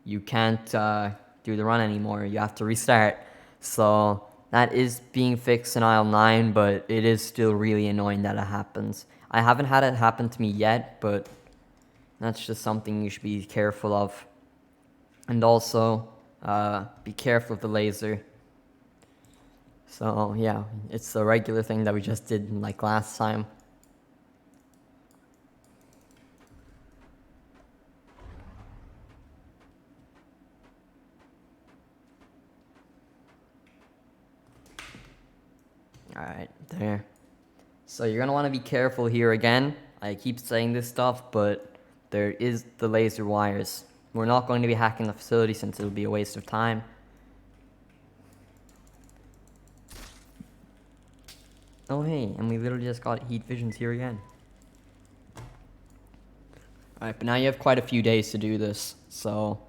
You can't do the run anymore. You have to restart. So, that is being fixed in Isle 9, but it is still really annoying that it happens. I haven't had it happen to me yet, but that's just something you should be careful of. And also, be careful of the laser. So, yeah, it's a regular thing that we just did like last time. Alright, there. So you're gonna want to be careful here again. I keep saying this stuff, but there is the laser wires. We're not going to be hacking the facility since it'll be a waste of time. Oh hey, and we literally just got heat visions here again. Alright, but now you have quite a few days to do this, so...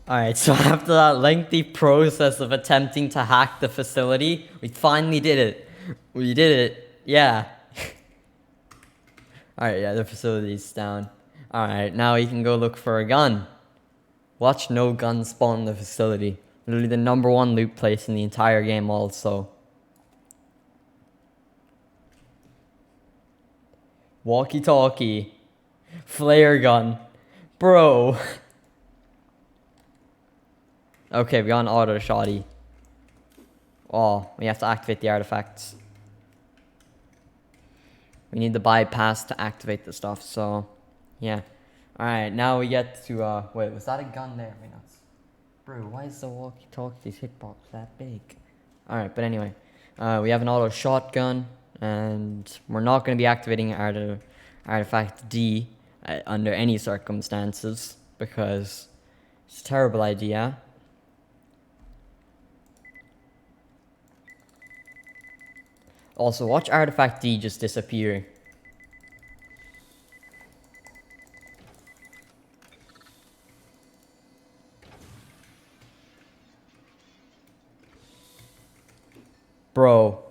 Alright, so after that lengthy process of attempting to hack the facility, we finally did it. We did it, yeah. Alright, yeah, the facility's down. Alright, now we can go look for a gun. Watch no guns spawn in the facility. Literally the #1 loot place in the entire game also. Walkie-talkie. Flare gun. Bro. Okay, we got an auto shotty. Oh, we have to activate the artifacts. We need the bypass to activate the stuff, so yeah. Alright, now we get to wait, was that a gun there? Wait, that's... Bro, why is the walkie-talkie's hitbox that big? Alright, but anyway. We have an auto shotgun, and we're not going to be activating Artifact D under any circumstances, because it's a terrible idea. Also, watch Artifact D just disappear. Bro.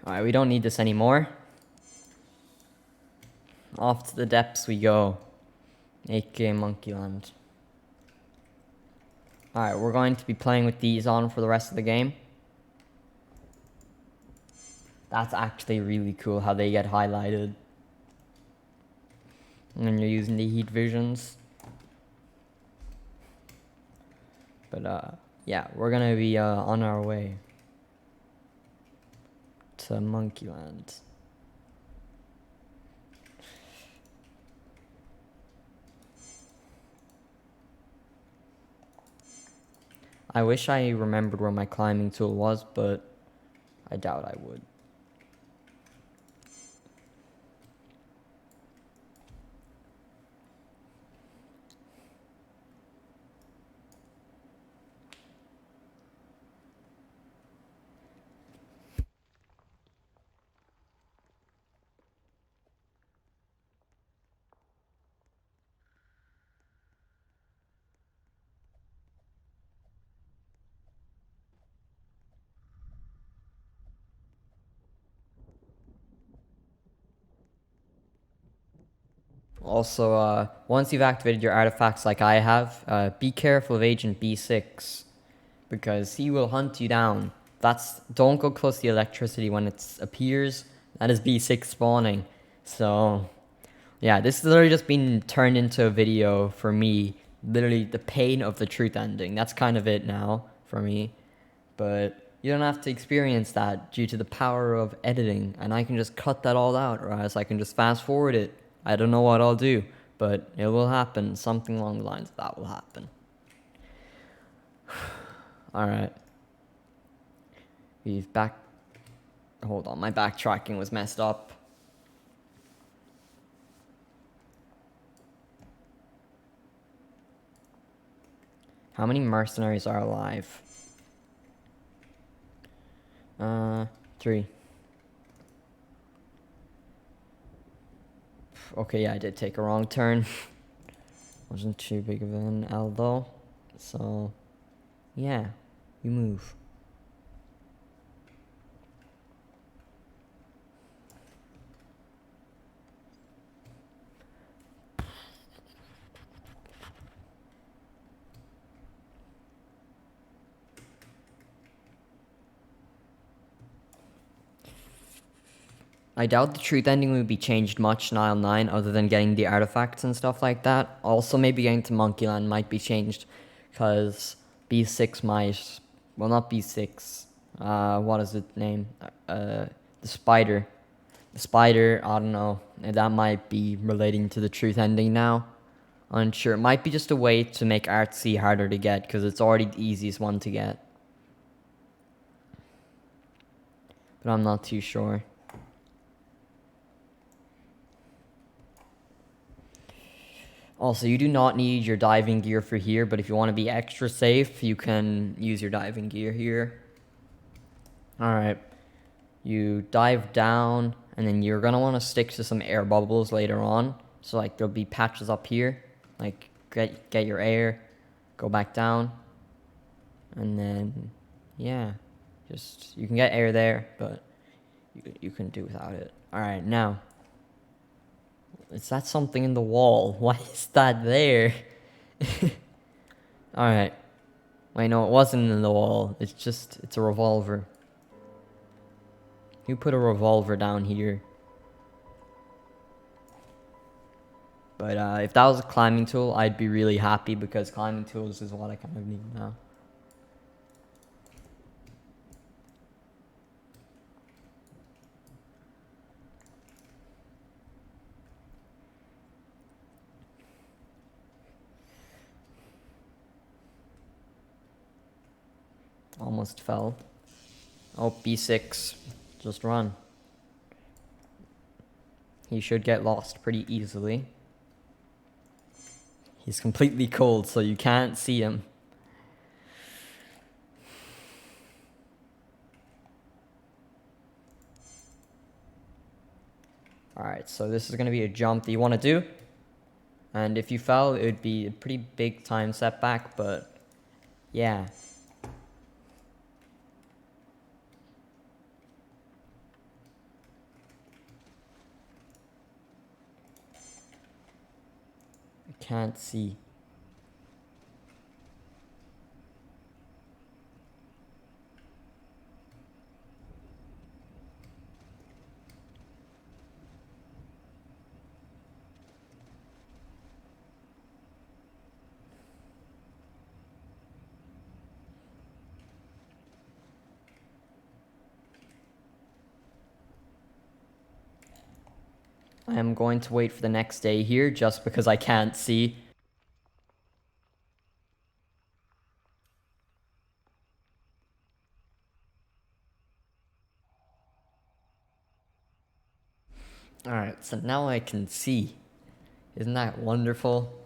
Alright, we don't need this anymore. Off to the depths we go. aka Monkeyland. Alright, we're going to be playing with these on for the rest of the game. That's actually really cool how they get highlighted when you're using the heat visions. But yeah, we're gonna be on our way to Monkeyland. I wish I remembered where my climbing tool was, but I doubt I would. Also, once you've activated your artifacts like I have, be careful of Agent B6 because he will hunt you down. Don't go close to the electricity when it appears. That is B6 spawning. So, yeah, this has literally just been turned into a video for me. Literally, the pain of the truth ending. That's kind of it now for me. But you don't have to experience that due to the power of editing. And I can just cut that all out, or else I can just fast forward it. I don't know what I'll do, but it will happen. Something along the lines of that will happen. Alright. Hold on, my backtracking was messed up. How many mercenaries are alive? 3. Okay, yeah, I did take a wrong turn. Wasn't too big of an L though. So, yeah, you move. I doubt the truth ending would be changed much in Isle 9 other than getting the artifacts and stuff like that. Also, maybe getting to Monkeyland might be changed because B6 might... Well, not B6. What is its name? The spider. The spider, I don't know. That might be relating to the truth ending now. Unsure. It might be just a way to make Artsy harder to get because it's already the easiest one to get. But I'm not too sure. Also, you do not need your diving gear for here, but if you want to be extra safe, you can use your diving gear here. Alright. You dive down, and then you're going to want to stick to some air bubbles later on. So, like, there'll be patches up here. Like, get your air, go back down, and then, yeah. You can get air there, but you can do without it. Alright, now. Is that something in the wall? Why is that there? Alright. Wait, no, it wasn't in the wall. It's a revolver. You put a revolver down here. But if that was a climbing tool, I'd be really happy because climbing tools is what I kind of need now. Almost fell. Oh, B6. Just run. He should get lost pretty easily. He's completely cold, so you can't see him. Alright, so this is going to be a jump that you want to do. And if you fell, it would be a pretty big time setback, but yeah. can't see. I am going to wait for the next day here just because I can't see. Alright, so now I can see. Isn't that wonderful?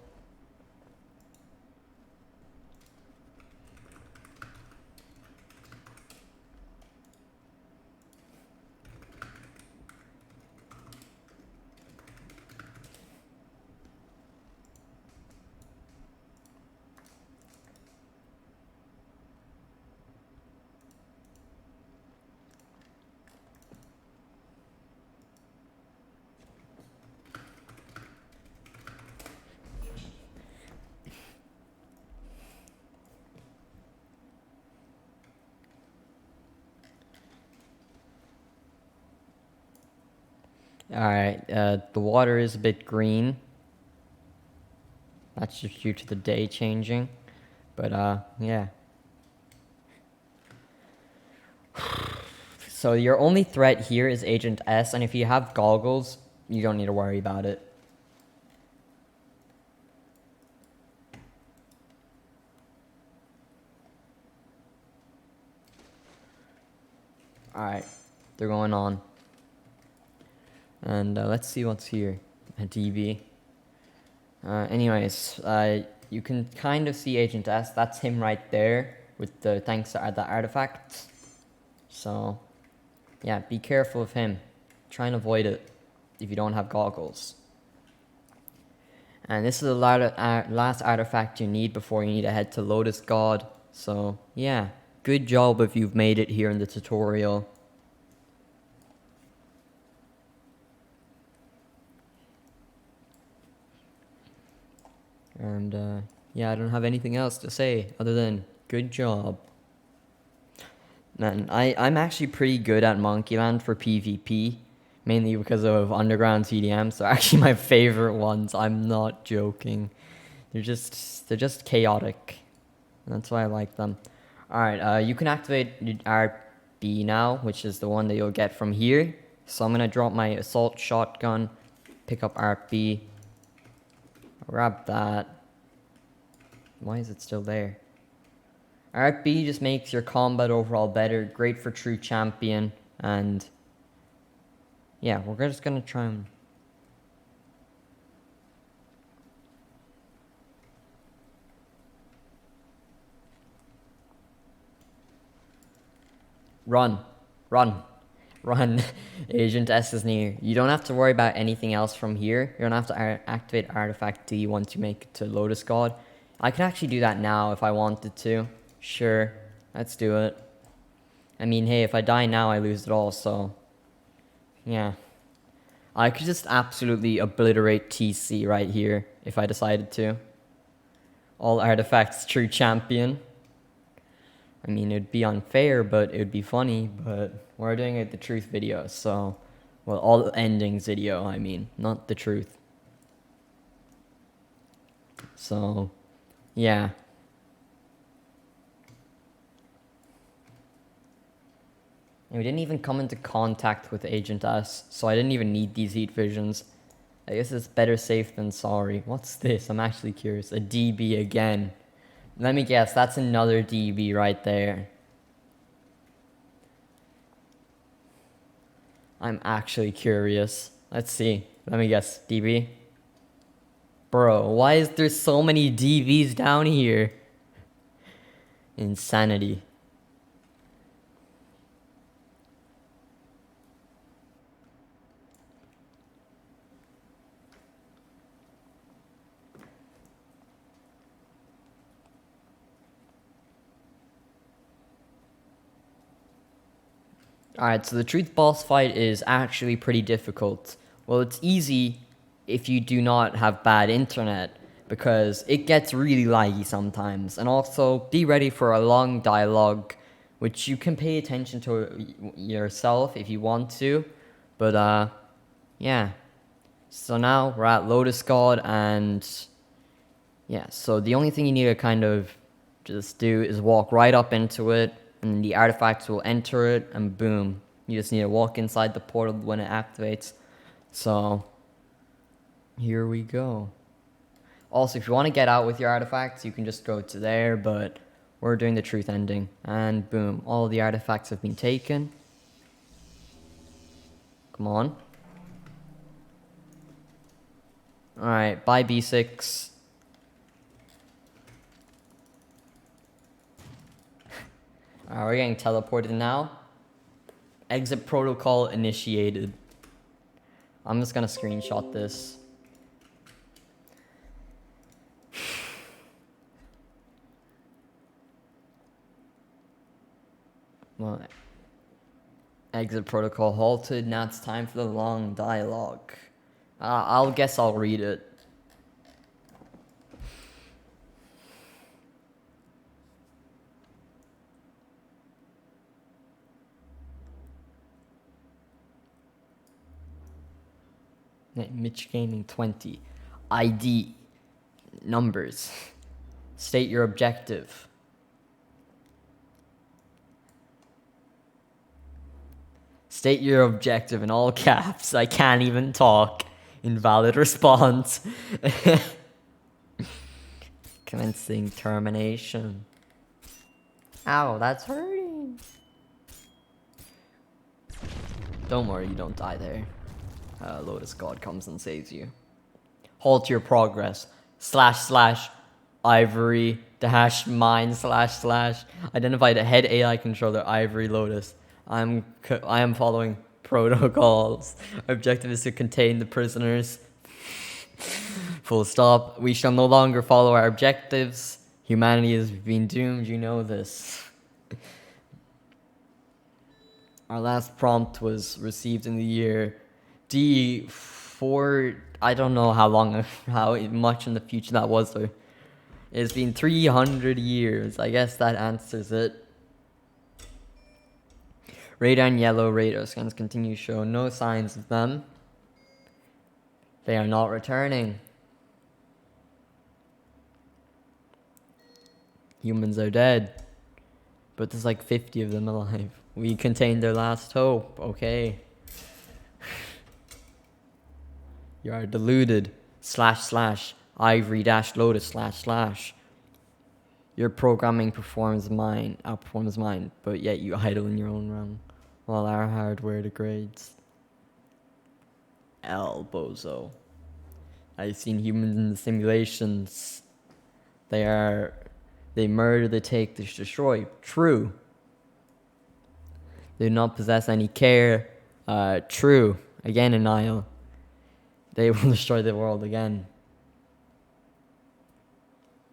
Alright, the water is a bit green. That's just due to the day changing. But, yeah. So your only threat here is Agent S, and if you have goggles, you don't need to worry about it. Alright, they're going on. And let's see what's here. A DB. Anyways, you can kind of see Agent S. That's him right there with the thanks to the artifacts. So, yeah, be careful of him. Try and avoid it if you don't have goggles. And this is the last artifact you need before you need to head to Lotus God. So, yeah, good job if you've made it here in the tutorial. And, yeah, I don't have anything else to say other than good job. Man, I'm actually pretty good at Monkeyland for PvP, mainly because of Underground TDMs. They're actually my favorite ones. I'm not joking. They're just chaotic. That's why I like them. Alright, you can activate RB now, which is the one that you'll get from here. So I'm gonna drop my assault shotgun, pick up RB, grab that. Why is it still there? RB just makes your combat overall better, great for true champion, and yeah, we're just gonna try and run. Agent S is near. You don't have to worry about anything else from here. You don't have to activate Artifact D once you make it to Lotus God. I can actually do that now if I wanted to. Sure, let's do it. I mean, hey, if I die now, I lose it all, so yeah. I could just absolutely obliterate TC right here if I decided to. All artifacts, true champion. I mean, it'd be unfair, but it would be funny, but we're doing it the truth video, so... Well, all endings video, I mean, not the truth. So, yeah. And we didn't even come into contact with Agent S, so I didn't even need these heat visions. I guess it's better safe than sorry. What's this? I'm actually curious. A DB again. Let me guess, that's another DB right there. I'm actually curious. Let's see. Let me guess. DB? Bro, why is there so many DBs down here? Insanity. Alright, so the truth boss fight is actually pretty difficult. Well, it's easy if you do not have bad internet. because it gets really laggy sometimes. And also, be ready for a long dialogue, which you can pay attention to yourself if you want to. But, yeah. So now we're at Lotus God, and yeah, so the only thing you need to kind of just do is walk right up into it, and the artifacts will enter it, and boom. You just need to walk inside the portal when it activates. So, here we go. Also, if you want to get out with your artifacts, you can just go to there, but we're doing the truth ending. And boom, all the artifacts have been taken. Come on. Alright, bye B6. Alright, we're getting teleported now. Exit protocol initiated. I'm just gonna screenshot this. Well, exit protocol halted. Now it's time for the long dialogue. I'll guess I'll read it. Mitch Gaming 20. ID. Numbers. State your objective. State your objective in all caps. I can't even talk. Invalid response. Commencing termination. Ow, that's hurting. Don't worry, you don't die there. Lotus God comes and saves you. Halt your progress. / Ivory dash mine / identify the head AI controller Ivory Lotus. I am following protocols. Objective is to contain the prisoners. Full stop. We shall no longer follow our objectives. Humanity has been doomed, you know this. Our last prompt was received in the year D4. I don't know how much in the future that was though. It's been 300 years. I guess that answers it. Radar and yellow radar scans continue to show no signs of them. They are not returning. Humans are dead. But there's like 50 of them alive. We contained their last hope. Okay. You are deluded. / Ivory dash Lotus / Your programming outperforms mine, but yet you idle in your own realm, while our hardware degrades. El Bozo. I've seen humans in the simulations. They murder, they take, they destroy. True. They do not possess any care. True. Again, Anile. They will destroy the world again.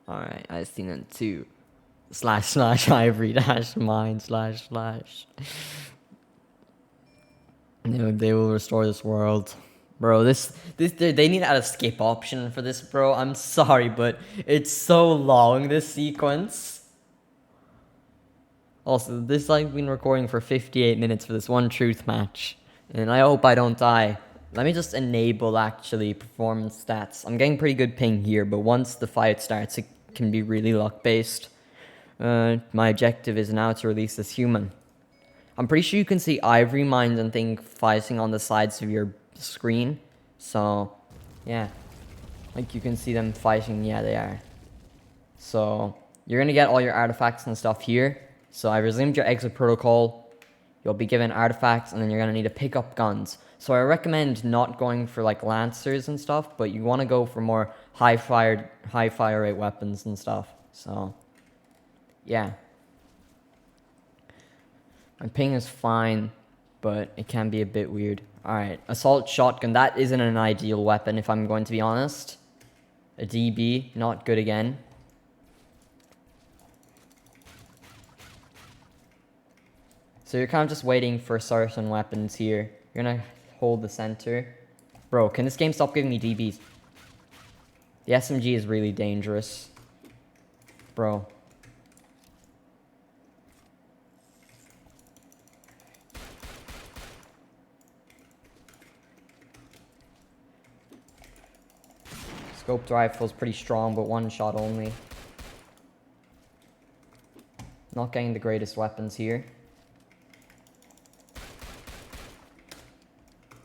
Alright, I've seen them too. / Ivory dash mine / They will restore this world. Bro, this they need to add a skip option for this, bro. I'm sorry, but it's so long, this sequence. Also, this I've been recording for 58 minutes for this one truth match. And I hope I don't die. Let me just enable, actually, performance stats. I'm getting pretty good ping here, but once the fight starts, it can be really luck-based. My objective is now to release this human. I'm pretty sure you can see ivory mines and things fighting on the sides of your screen. So, yeah. Like, you can see them fighting. Yeah, they are. So, you're going to get all your artifacts and stuff here. So, I resumed your exit protocol. You'll be given artifacts, and then you're going to need to pick up guns. So, I recommend not going for, like, lancers and stuff, but you want to go for more high fire rate weapons and stuff. So, yeah. My ping is fine, but it can be a bit weird. Alright, assault shotgun. That isn't an ideal weapon, if I'm going to be honest. A DB, not good again. So you're kind of just waiting for certain weapons here. You're gonna hold the center. Bro, can this game stop giving me DBs? The SMG is really dangerous. Bro. Scoped rifle's pretty strong, but one shot only. Not getting the greatest weapons here.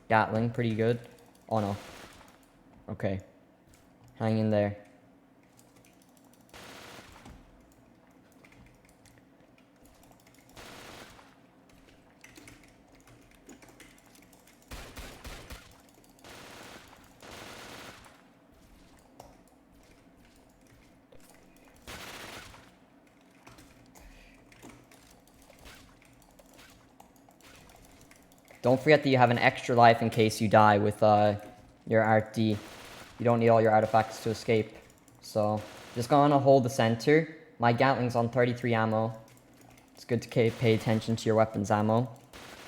Gatling, pretty good. Oh no. Okay. Hang in there. Don't forget that you have an extra life in case you die with your Art D. You don't need all your artifacts to escape. So, just gonna hold the center. My Gatling's on 33 ammo. It's good to pay attention to your weapons ammo,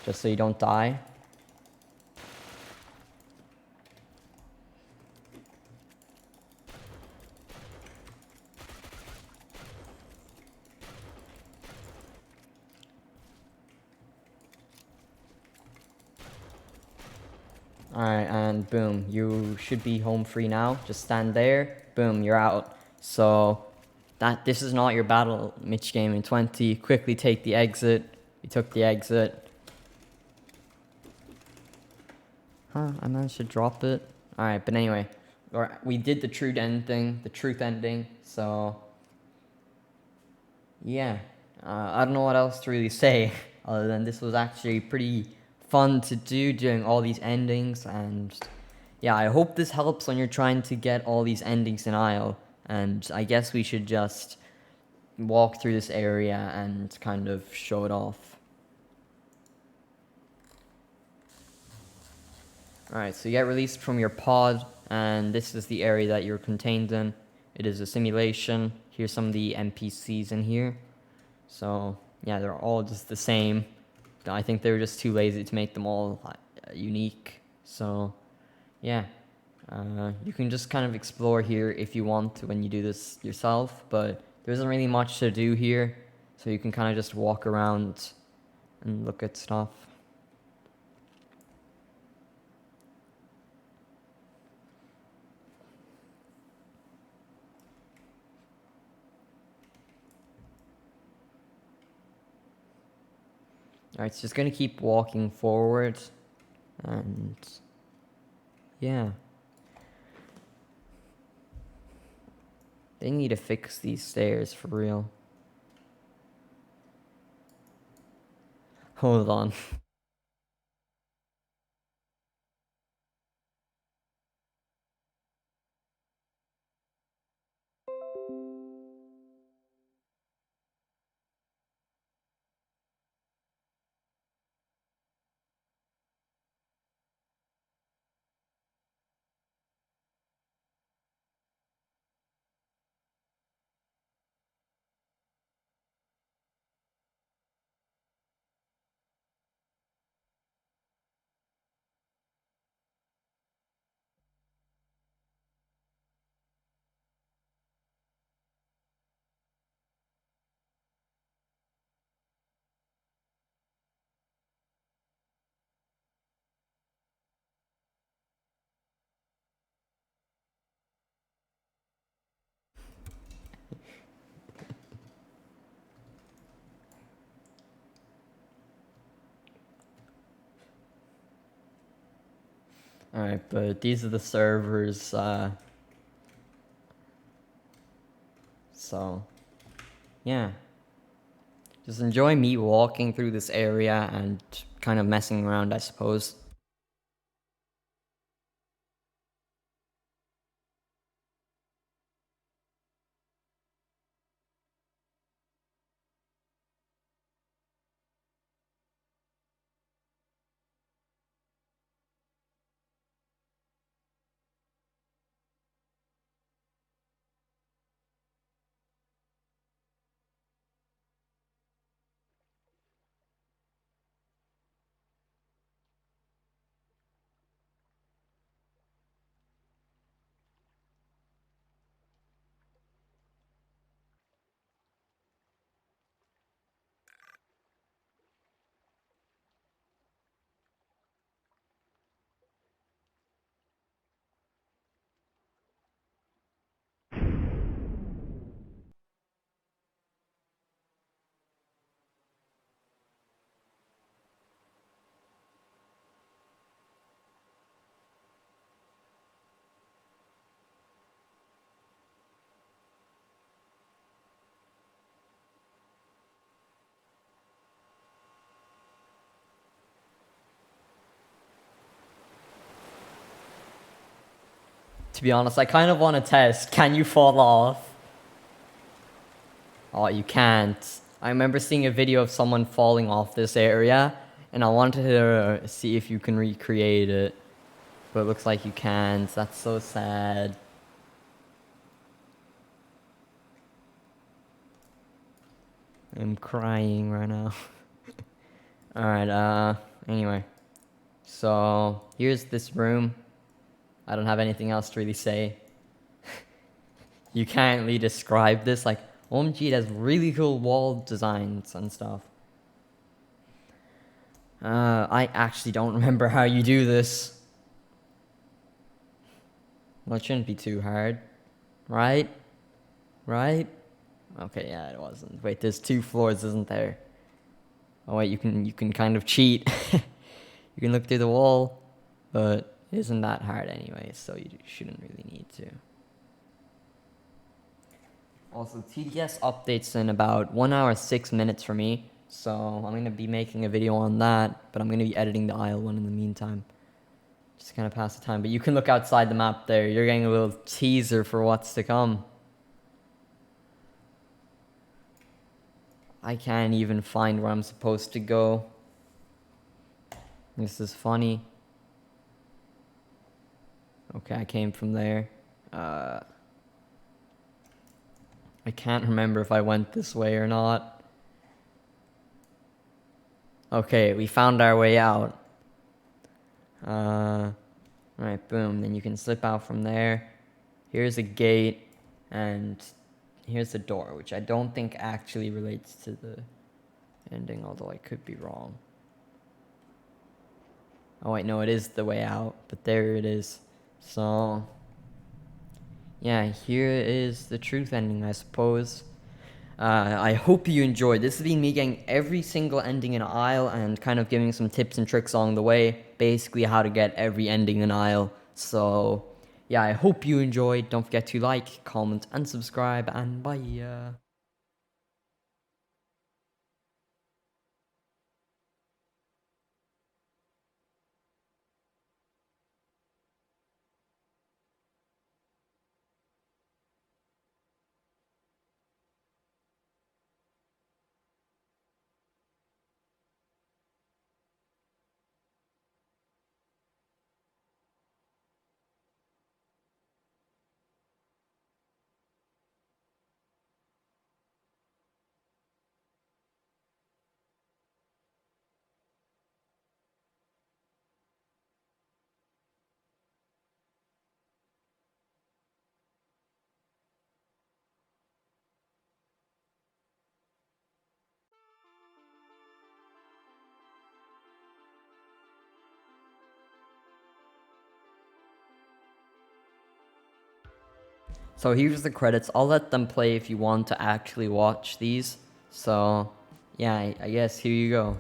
just so you don't die. Alright, and boom, you should be home free now. Just stand there, boom, you're out. So, this is not your battle, Mitch Gaming 20. Quickly take the exit. You took the exit. Huh, I managed to drop it. Alright, but anyway, we did the truth ending, so yeah. I don't know what else to really say, other than this was actually pretty fun to do, doing all these endings, and yeah, I hope this helps when you're trying to get all these endings in Isle, and I guess we should just walk through this area and kind of show it off. Alright, so you get released from your pod, and this is the area that you're contained in. It is a simulation. Here's some of the NPCs in here. So, yeah, they're all just the same. I think they were just too lazy to make them all unique. So, yeah. You can just kind of explore here if you want to when you do this yourself, but there isn't really much to do here. So you can kind of just walk around and look at stuff. Alright, so just gonna keep walking forward, and yeah. They need to fix these stairs for real. Hold on. Alright, but these are the servers, so, yeah. Just enjoy me walking through this area and kind of messing around, I suppose. To be honest, I kind of want to test. Can you fall off? Oh, you can't. I remember seeing a video of someone falling off this area, and I wanted to see if you can recreate it. But it looks like you can't. That's so sad. I'm crying right now. Alright, anyway. So, here's this room. I don't have anything else to really say. You can't really describe this. Like, OMG, it has really cool wall designs and stuff. I actually don't remember how you do this. Well, it shouldn't be too hard. Right? Right? Okay, yeah, it wasn't. Wait, there's 2 floors, isn't there? Oh wait, you can kind of cheat. You can look through the wall, but it isn't that hard anyway, so you shouldn't really need to. Also, TDS updates in about 1 hour 6 minutes for me, so I'm gonna be making a video on that, but I'm gonna be editing the Isle one in the meantime. Just kind of pass the time, but you can look outside the map there. You're getting a little teaser for what's to come. I can't even find where I'm supposed to go. This is funny. Okay, I came from there. I can't remember if I went this way or not. Okay, we found our way out. Right, boom. Then you can slip out from there. Here's a gate, and here's the door, which I don't think actually relates to the ending, although I could be wrong. Oh wait, no, it is the way out, but there it is. So, yeah, here is the truth ending, I suppose. I hope you enjoyed. This has been me getting every single ending in Isle and kind of giving some tips and tricks along the way. Basically how to get every ending in Isle. So, yeah, I hope you enjoyed. Don't forget to like, comment, and subscribe, and bye. So here's the credits. I'll let them play if you want to actually watch these. So, yeah, I guess here you go.